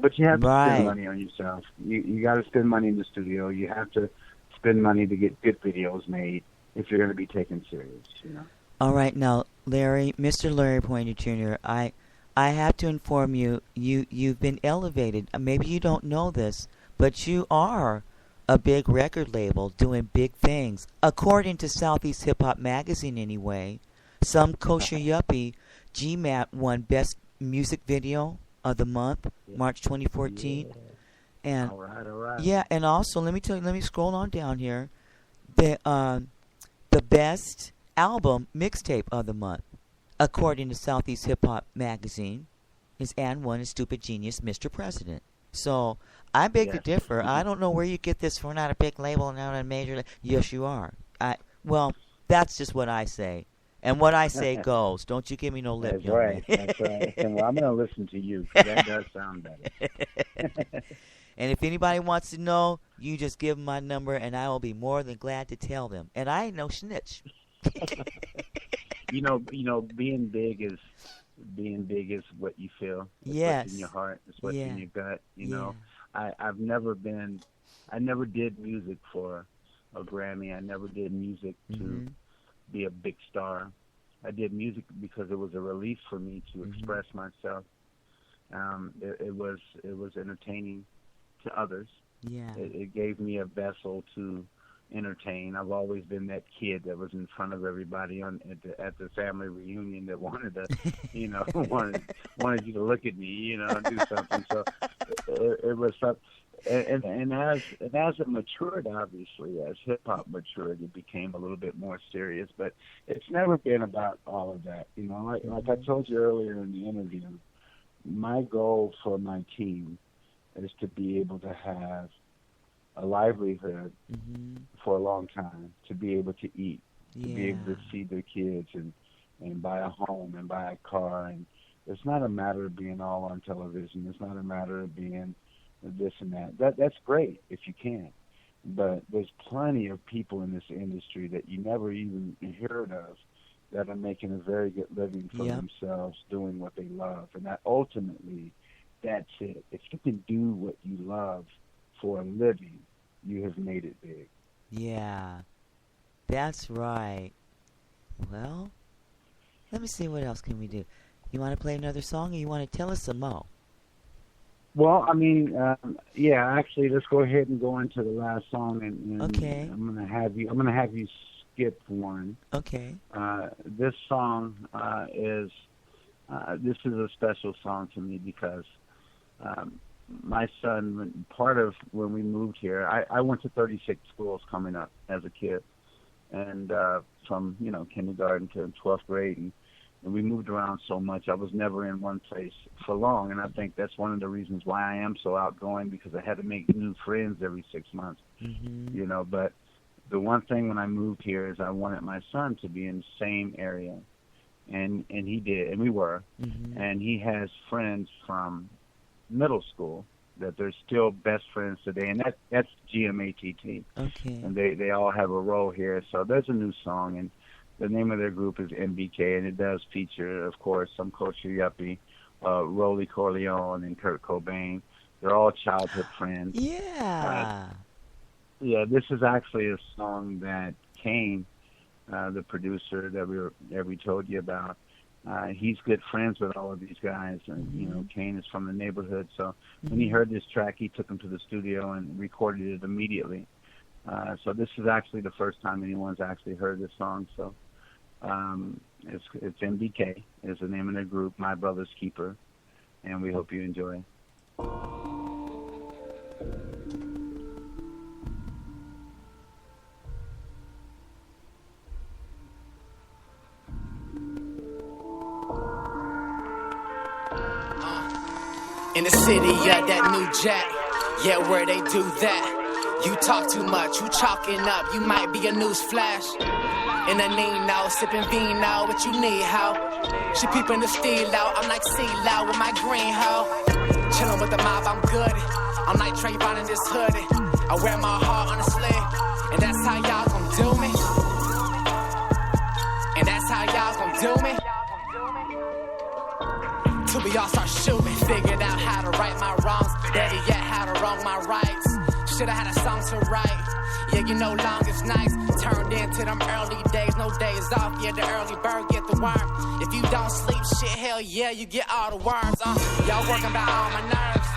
but you have to spend money on yourself. You got to spend money in the studio. You have to spend money to get good videos made if you're going to be taken serious. All right, now, Mr. Larry Poynter Jr., I have to inform you, you've been elevated. Maybe you don't know this, but you are a big record label doing big things. According to Southeast Hip Hop Magazine, anyway, some kosher yuppie, GMAT won Best Music Video of the Month, March 2014. Yeah. And all right. Yeah, and also let me scroll on down here. The Best Album Mixtape of the Month, according to Southeast Hip Hop Magazine, is and one is Stupid Genius, Mr. President. So I beg to differ. I don't know where you get this. We're not a big label and not a major. Yes, you are. Well, that's just what I say, and what I say goes. Don't you give me no lip. That's right. That's right. And well, I'm going to listen to you. That does sound better. And if anybody wants to know, you just give them my number, and I will be more than glad to tell them. And I ain't no snitch. Being big is what you feel. It's what's in your heart. It's what's in your gut. I never did music for a Grammy. I never did music to be a big star. I did music because it was a release for me to express myself. It was entertaining to others. Yeah. It gave me a vessel to entertain. I've always been that kid that was in front of everybody at the family reunion that wanted to, wanted you to look at me, and do something. So it was something. and as it matured, obviously, as hip hop matured, it became a little bit more serious. But it's never been about all of that. You know, like I told you earlier in the interview, my goal for my team is to be able to have a livelihood for a long time, to be able to eat, to be able to feed their kids and buy a home and buy a car. And it's not a matter of being all on television. It's not a matter of being this and that. That's great if you can. But there's plenty of people in this industry that you never even heard of that are making a very good living for themselves doing what they love. And that ultimately, that's it. If you can do what you love for a living, you have made it big. Yeah, that's right. Well, let me see, what else can we do? You want to play another song, or you want to tell us some more? Well, I mean, yeah. Actually, let's go ahead and go into the last song, and okay. I'm gonna have you skip one. Okay. This song is a special song to me because my son, part of when we moved here, I went to 36 schools coming up as a kid, and from kindergarten to 12th grade, and we moved around so much. I was never in one place for long, and I think that's one of the reasons why I am so outgoing, because I had to make new friends every 6 months. But the one thing when I moved here is I wanted my son to be in the same area, and he did, and we were, and he has friends from middle school that they're still best friends today, and that's GMATT. Okay. And they all have a role here. So there's a new song, and the name of their group is MBK, and it does feature, of course, some Culture Yuppie, Rolly Corleone, and Kurt Cobain. They're all childhood friends. Yeah. Yeah, this is actually a song that Kane, the producer that we told you about, he's good friends with all of these guys, and Kane is from the neighborhood. So when he heard this track, he took him to the studio and recorded it immediately. So this is actually the first time anyone's actually heard this song. So it's MBK is the name of the group, My Brother's Keeper, and we hope you enjoy. In the city, yeah, that new jack, yeah, where they do that. You talk too much, you chalking up, you might be a news flash. In a Nino, sipping vino, what you need, how? She peeping the steel out, I'm like CeeLo with my green hoe. Chillin' with the mob, I'm good. I'm like Trayvon in this hoodie. I wear my heart on a sleeve, and that's how y'all gon' do me. And that's how y'all gon' do me. Till we all start shooting, figured out how to right my wrongs. Better yet, how to wrong my rights. Should've had a song to write. Yeah, longest nights turned into them early days. No days off, yeah, the early bird get the worm. If you don't sleep, shit, hell yeah, you get all the worms. Y'all working about all my nerves.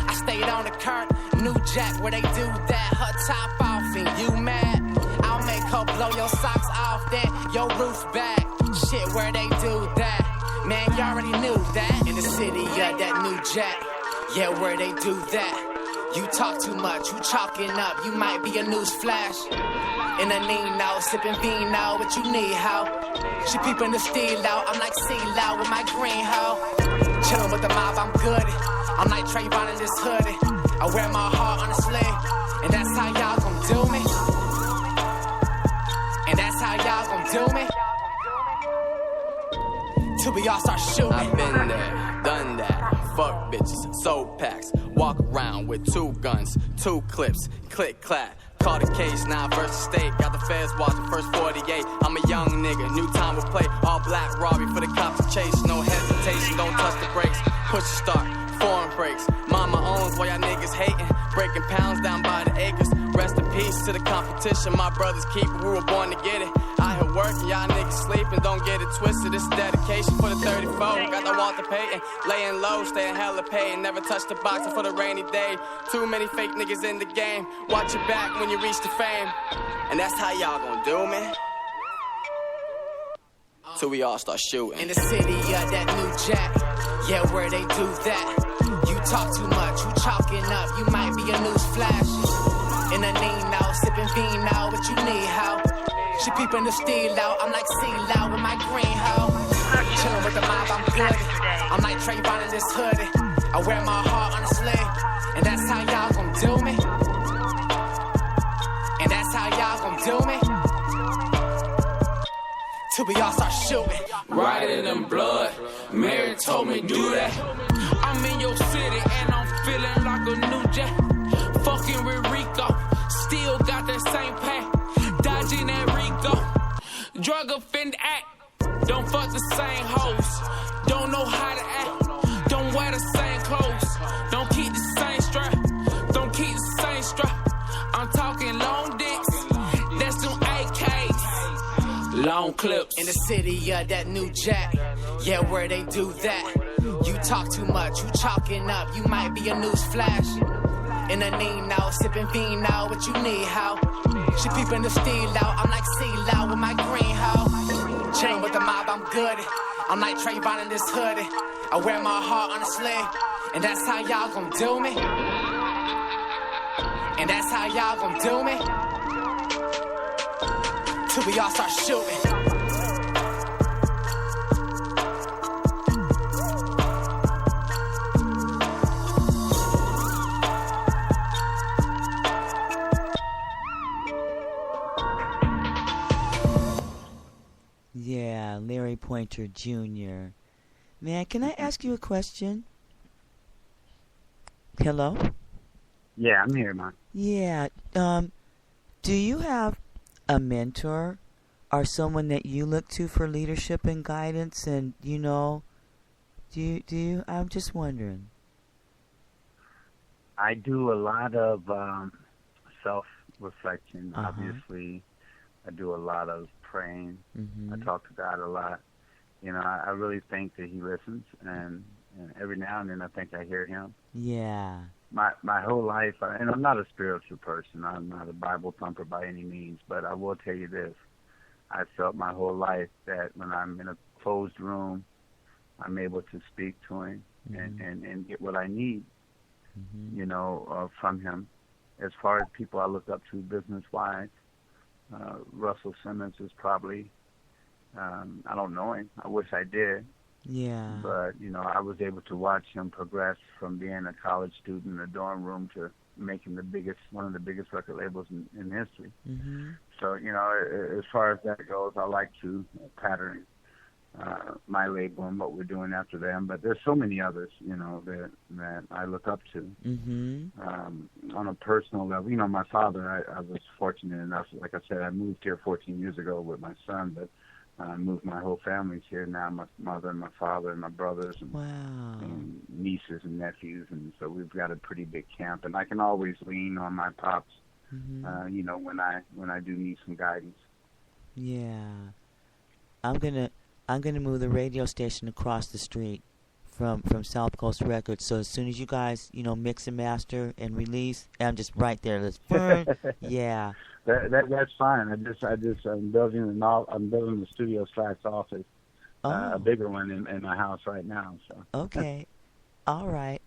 I stayed on the curb, new jack where they do that. Her top off and you mad. I'll make her blow your socks off, then your roof back. Shit, where they do that. Man, you already knew that. In the city, yeah, that new jack. Yeah, where they do that. You talk too much, you chalking up, you might be a news flash. In a Nino, sipping vino, what you need, how? She peeping the steel out, I'm like CeeLo with my green hoe. Chillin' with the mob, I'm good. I'm like Trayvon in this hoodie. I wear my heart on a sleeve, and that's how y'all gon' do me. And that's how y'all gon' do me. Till we all start shooting. I've been there, done that. Fuck bitches, soul packs. Walk around with 2 guns, 2 clips, click clap. Call the case, now versus state. Got the feds watching, first 48. I'm a young nigga, new time will play. All black Robbie for the cops to chase. No hesitation, don't touch the brakes. Push the start, foreign brakes. Mama owns while y'all niggas hating. Breaking pounds down by the acres. Rest in peace to the competition. My brother's keeper, we were born to get it. I here working, y'all niggas sleeping. Don't get it twisted, this is dedication for the 34. Got the Walter Payton, laying low, staying hella paid. Never touch the boxer for the rainy day. Too many fake niggas in the game. Watch your back when you reach the fame. And that's how y'all gon' do me. Till we all start shooting. In the city, yeah, that new jack. Yeah, where they do that. You talk too much, you chalking up, you might be a new peeping the steel out. I'm like seal out with my green hoe. Chillin' with the mob, I'm good. I'm like Trayvon in this hoodie. I wear my heart on a sling, and that's how y'all gon' do me. And that's how y'all gon' do me. Till we all start shooting. Right in them blood. Mary told me do that. I'm in your city and I'm feeling like a new jet. Fucking with Rico, still got that same pack. Dodging that Rico, drug offend act. Don't fuck the same hoes. Don't know how to act. Don't wear the same clothes. Don't keep the same strap. Don't keep the same strap. I'm talking long dicks. That's them AKs. Long clips. In the city, yeah, that new jack. Yeah, where they do that. You talk too much, you chalking up. You might be a news flash. In a Nino, sipping vino, what you need, how? She peeping the steel out. I'm like seal out with my green hoe. Chain with the mob, I'm good. I'm like Trayvon in this hoodie. I wear my heart on a sling, and that's how y'all gon' do me. And that's how y'all gon' do me. Till we all start shooting. Yeah, Larry Poynter Jr. Man, can I ask you a question? Hello? Yeah, I'm here, man. Yeah. Do you have a mentor or someone that you look to for leadership and guidance? And, you know, do you? I'm just wondering. I do a lot of self-reflection, obviously. I do a lot of praying. I talk to God a lot. You know, I really think that He listens, and every now and then I think I hear Him. Yeah. My whole life, and I'm not a spiritual person. I'm not a Bible thumper by any means, but I will tell you this. I felt my whole life that when I'm in a closed room, I'm able to speak to Him and get what I need, you know, from Him. As far as people I look up to business-wise, Russell Simmons is probably, I don't know him. I wish I did. Yeah. But, you know, I was able to watch him progress from being a college student in a dorm room to making one of the biggest record labels in history. So, you know, as far as that goes, I like to pattern my label and what we're doing after them. But there's so many others, you know, that I look up to. On a personal level, you know, my father, I was fortunate enough, like I said, I moved here 14 years ago with my son, but I moved my whole family here now, my mother and my father and my brothers and nieces and nephews, and so we've got a pretty big camp, and I can always lean on my pops, you know, when I do need some guidance. Yeah. I'm gonna move the radio station across the street from South Coast Records, so as soon as you guys, you know, mix and master and release, I'm just right there. Let's burn. Yeah. That's fine. I'm building the Studio Slacks office, a bigger one in my house right now. So. Okay. All right.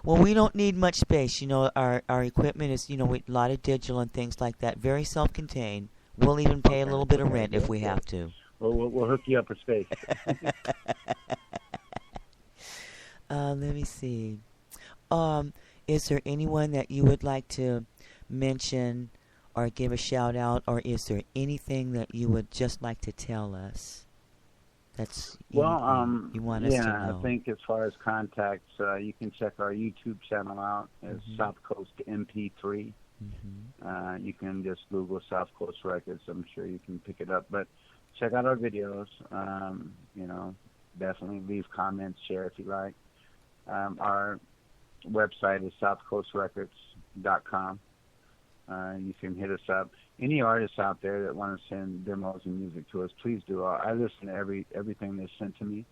Well, we don't need much space. You know, our equipment is, you know, a lot of digital and things like that. Very self-contained. We'll even pay a little bit of rent if we have to. Well, we'll hook you up with space. Let me see. Is there anyone that you would like to mention or give a shout out, or is there anything that you would just like to tell us? You want us to know? I think as far as contacts, you can check our YouTube channel out as South Coast MP3. You can just Google South Coast Records. I'm sure you can pick it up. But check out our videos. You know, definitely leave comments, share if you like. Our website is southcoastrecords.com. You can hit us up. Any artists out there that want to send demos and music to us, please do. I listen to everything that's sent to me.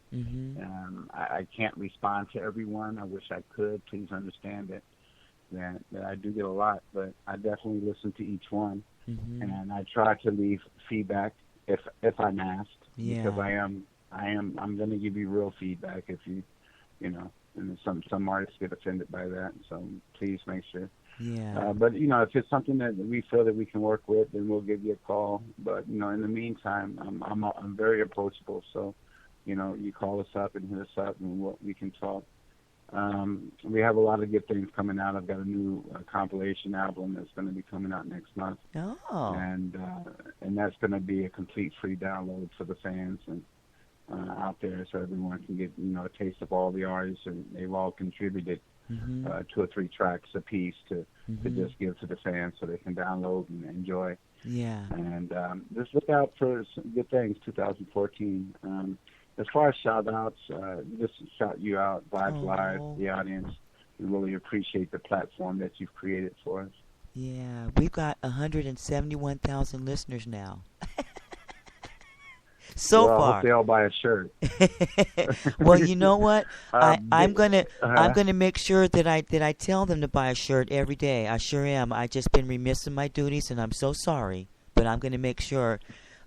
I can't respond to everyone. I wish I could. Please understand that I do get a lot, but I definitely listen to each one, and I try to leave feedback if I'm asked, because I'm going to give you real feedback. If you and some artists get offended by that. So please make sure. Yeah. But if it's something that we feel that we can work with, then we'll give you a call. But in the meantime, I'm very approachable. So, you call us up and hit us up, and we can talk. We have a lot of good things coming out. I've got a new compilation album that's going to be coming out next month. Oh. And that's going to be a complete free download for the fans and out there, so everyone can get a taste of all the artists, and they've all contributed 2 or 3 tracks a piece to just give to the fans so they can download and enjoy. Yeah. And just look out for some good things 2014. As far as shout-outs, just shout you out, Vibes Live, the audience. We really appreciate the platform that you've created for us. Yeah, we've got 171,000 listeners now. So far. I hope they all buy a shirt. Well, you know what? I'm gonna make sure that I tell them to buy a shirt every day. I sure am. I just been remiss in my duties, and I'm so sorry. But I'm gonna make sure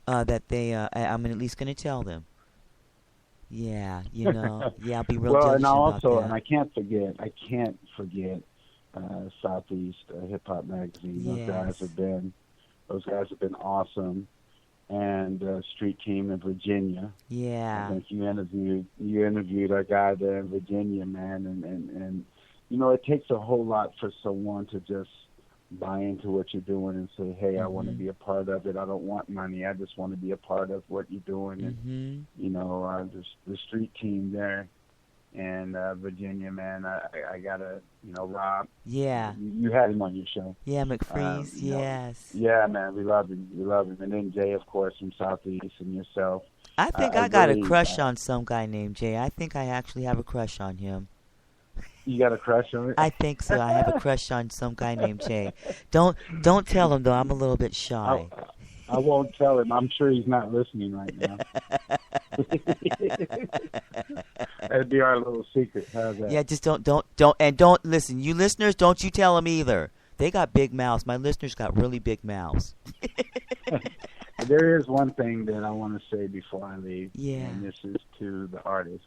that they. I'm at least gonna tell them. Yeah, yeah, I'll be real diligent about that. And I can't forget Southeast Hip Hop Magazine. Yes. Those guys have been awesome. And Street Team in Virginia. Yeah. I think you interviewed our guy there in Virginia, man, and it takes a whole lot for someone to just buy into what you're doing and say, hey, I want to be a part of it. I don't want money. I just want to be a part of what you're doing. And the Street Team there in Virginia, man, I gotta, Rob. Yeah. You had him on your show. Yeah, McFreeze. Yes. Yeah, man, we love him. And then Jay, of course, from Southeast, and yourself. I think I got a crush on some guy named Jay. I think I actually have a crush on him. You got a crush on it? I think so. I have a crush on some guy named Jay. Don't tell him though. I'm a little bit shy. I won't tell him. I'm sure he's not listening right now. That'd be our little secret. How's that? Yeah, just don't listen. You listeners, don't you tell them either. They got big mouths. My listeners got really big mouths. There is one thing that I want to say before I leave. Yeah. And this is to the artists.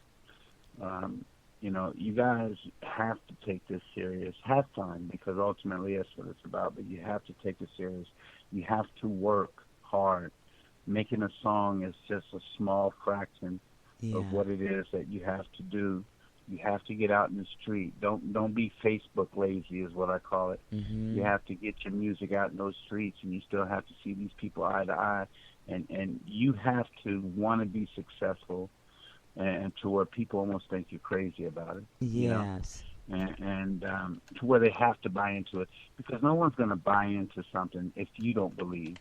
You guys have to take this serious. Have fun, because ultimately that's what it's about. But you have to take it serious. You have to work hard. Making a song is just a small fraction of what it is that you have to do. You have to get out in the street. Don't be Facebook lazy, is what I call it. You have to get your music out in those streets, and you still have to see these people eye to eye. And you have to want to be successful, and to where people almost think you're crazy about it. Yes. And to where they have to buy into it, because no one's going to buy into something if you don't believe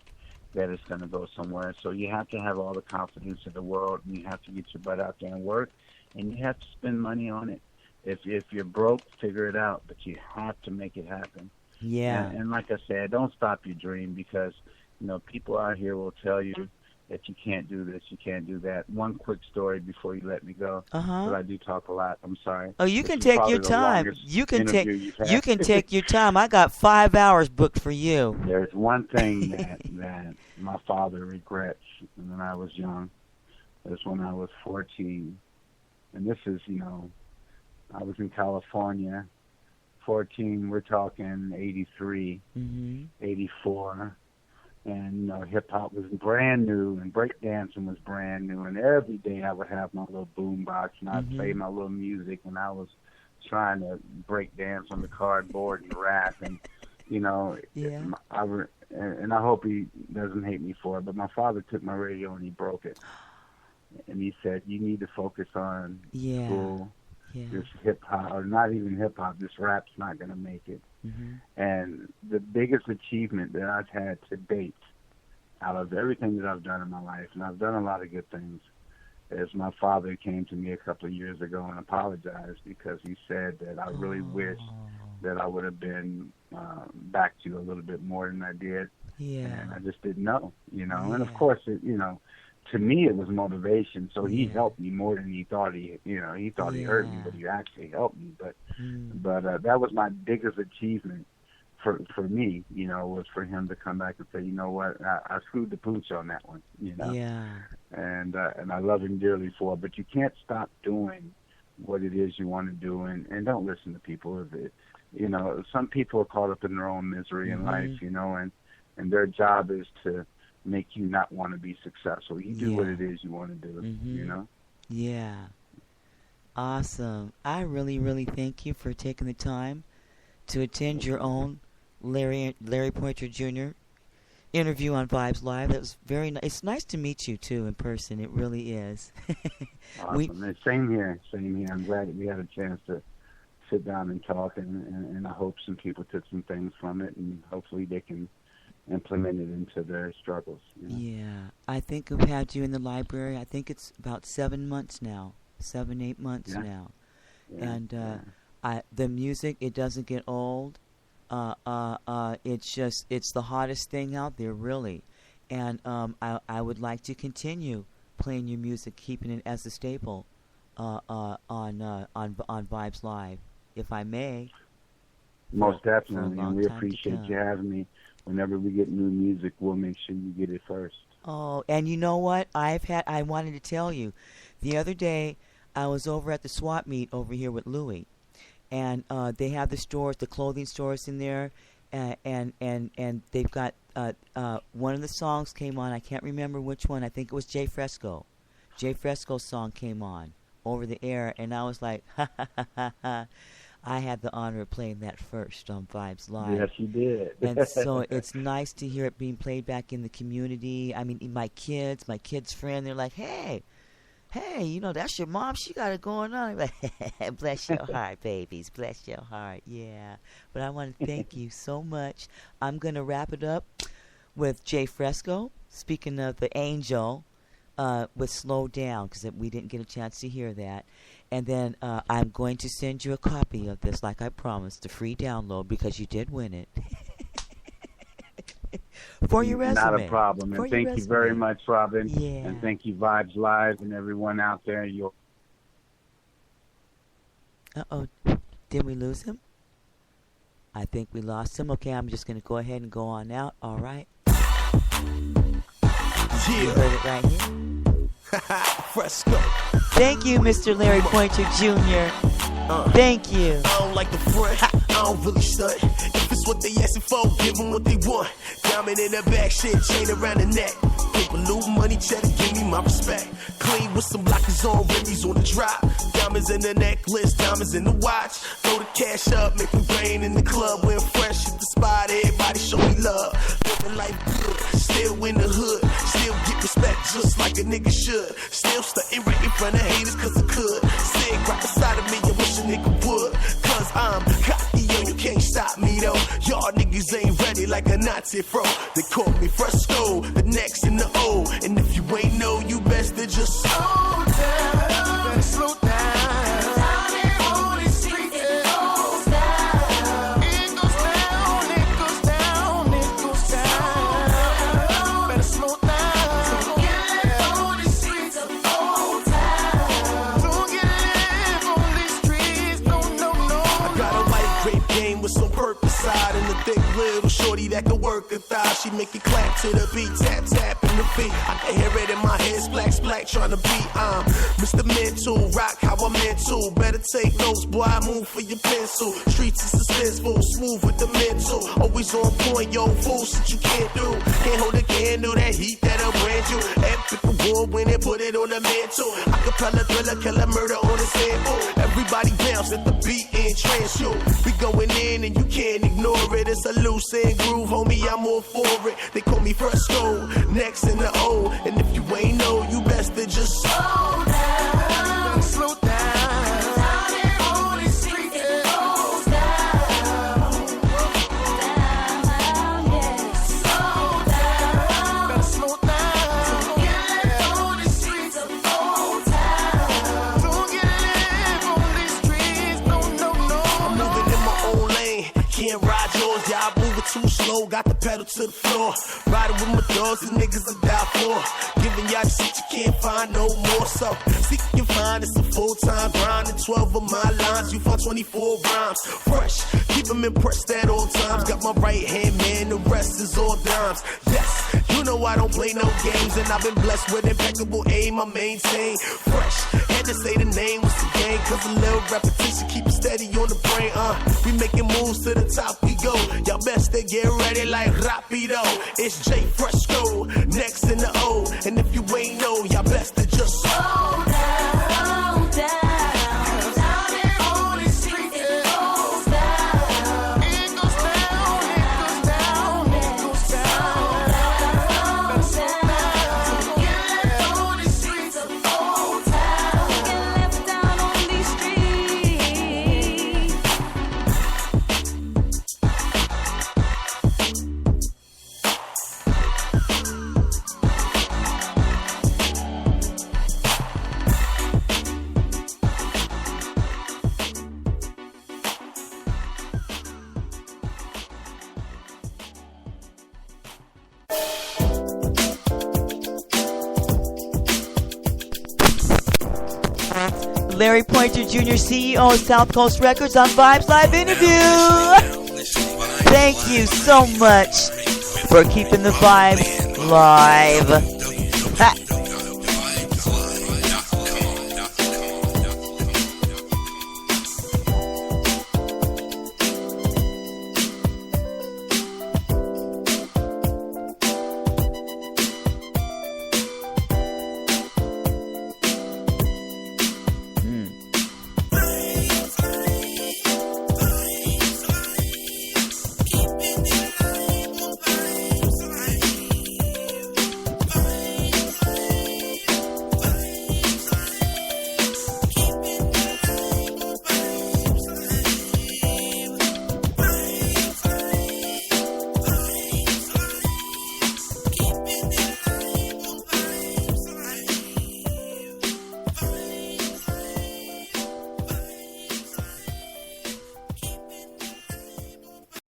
that it's going to go somewhere. So you have to have all the confidence in the world, and you have to get your butt out there and work, and you have to spend money on it. If you're broke, figure it out, but you have to make it happen. Yeah. And like I said, don't stop your dream, because people out here will tell you that you can't do this, you can't do that. One quick story before you let me go. But I do talk a lot. I'm sorry. Oh, you can take your time. You can take your time. I got 5 hours booked for you. There's one thing that my father regrets when I was young. Is when I was 14. And this is, I was in California. 14, we're talking 83, 84. And hip-hop was brand new, and breakdancing was brand new, and every day I would have my little boombox, and I'd play my little music, and I was trying to break dance on the cardboard and rap, and and I hope he doesn't hate me for it, but my father took my radio and he broke it, and he said, you need to focus on school. This hip-hop, or not even hip-hop, this rap's not going to make it. And the biggest achievement that I've had to date out of everything that I've done in my life, and I've done a lot of good things, is my father came to me a couple of years ago and apologized, because he said that I really wish that I would have been back to you a little bit more than I did. And I just didn't know, And of course, to me it was motivation. So he helped me more than he thought he thought he hurt me, but he actually helped me. But that was my biggest achievement for me, was for him to come back and say, you know what, I screwed the pooch on that one, And I love him dearly for it. But you can't stop doing what what it is you want to do, and don't listen to people. Some people are caught up in their own misery in life, and their job is to make you not want to be successful. You do what it is you want to do, Yeah. Awesome. I really, really thank you for taking the time to attend your own Larry Poynter Jr. interview on Vibes Live. It was very nice. It's nice to meet you, too, in person. It really is. Awesome. Same here. I'm glad that we had a chance to sit down and talk, and I hope some people took some things from it, and hopefully they can implement it into their struggles. Yeah. I think we've had you in the library. I think it's about 7 months now. 7-8 months now. Yeah. And the music, it doesn't get old. It's the hottest thing out there, really. And I would like to continue playing your music, keeping it as a staple on Vibes Live, if I may. Most definitely, and we appreciate you having me. Whenever we get new music, we'll make sure you get it first. Oh, and you know what? I wanted to tell you, the other day I was over at the swap meet over here with Louie. And they have the clothing stores in there, and they've got one of the songs came on. I can't remember which one. I think it was Jade Fresco. Jade Fresco's song came on over the air, and I was like, ha ha ha ha ha. I had the honor of playing that first on Vibes Live. Yes, you did. And so it's nice to hear it being played back in the community. I mean, my kids' friend, they're like, hey, that's your mom. She got it going on. I'm like, bless your heart, babies. Bless your heart. Yeah. But I want to thank you so much. I'm going to wrap it up with Jade Fresco. Speaking of the angel, with Slow Down, because we didn't get a chance to hear that. And then I'm going to send you a copy of this, like I promised, the free download, because you did win it. For your resume. Not a problem. And thank you very much, Robin. Yeah. And thank you, Vibes Live, and everyone out there. Uh-oh. Did we lose him? I think we lost him. Okay, I'm just going to go ahead and go on out. All right. You heard it right here. Fresco. Thank you, Mr. Larry Poynter Jr. Thank you. I don't like the front, I don't really stunt. If it's what they asking for, give them what they want. Diamond in the back, shit, chain around the neck. Paper, loot, money, cheddar, give me my respect. Clean with some blockers on, Remy's on the drop. Diamonds in the necklace, diamonds in the watch. Throw the cash up, make it rain in the club. When fresh at the spot, everybody show me love. Living life good, still in the hood. Still get respect just like a nigga should. Still stunting right in front of haters cause I could. Sig right beside of me, I wish a nigga would. Cause I'm cocky, yo, you can't stop me though. Y'all niggas ain't ready like a Nazi fro. They call me Fresco, the next in the O. And if you ain't know, you best to just slow down. Better slow down. In the thick little shorty that can work a thigh. She make it clap to the beat, tap, tap in the beat. I can hear it in my head, splack, splack, trying to beat. I'm Mr. Mental, rock how I'm mental. Better take notes, boy, I move for your pencil. Streets is suspenseful, smooth with the mental. Always on point, yo, fool, shit you can't do. Can't hold a candle, that heat that I brand you. Epic award when they put it on the mantle. Acapella, thriller, killer, murder on the sample. Everybody bounce at the beat and trance you. We going in and you can't ignore it. It's a loose and groove, homie, I'm all for it. They call me Fresco, next in the O. And if you ain't know, you best to just slow down. Slow down. Too slow, got the pedal to the floor. Riding with my dogs, these niggas I die for. Giving y'all the shit you can't find no more. So, seek you find it's a full-time grind. And 12 of my lines, you find 24 rhymes. Fresh, keep them impressed at all times. Got my right hand man, the rest is all dimes. Yes, you You know I don't play no games, and I've been blessed with impeccable aim. I maintain fresh. Had to say the name was the game, cause a little repetition keep it steady on the brain. We making moves to the top we go. Y'all best to get ready like Rapido. It's Jade Fresco, next in the O. And if you ain't know, y'all best to just slow down, down. Larry Poynter Jr., CEO of South Coast Records on Vibes Live Interview. Thank you so much for keeping the vibes live. Ha.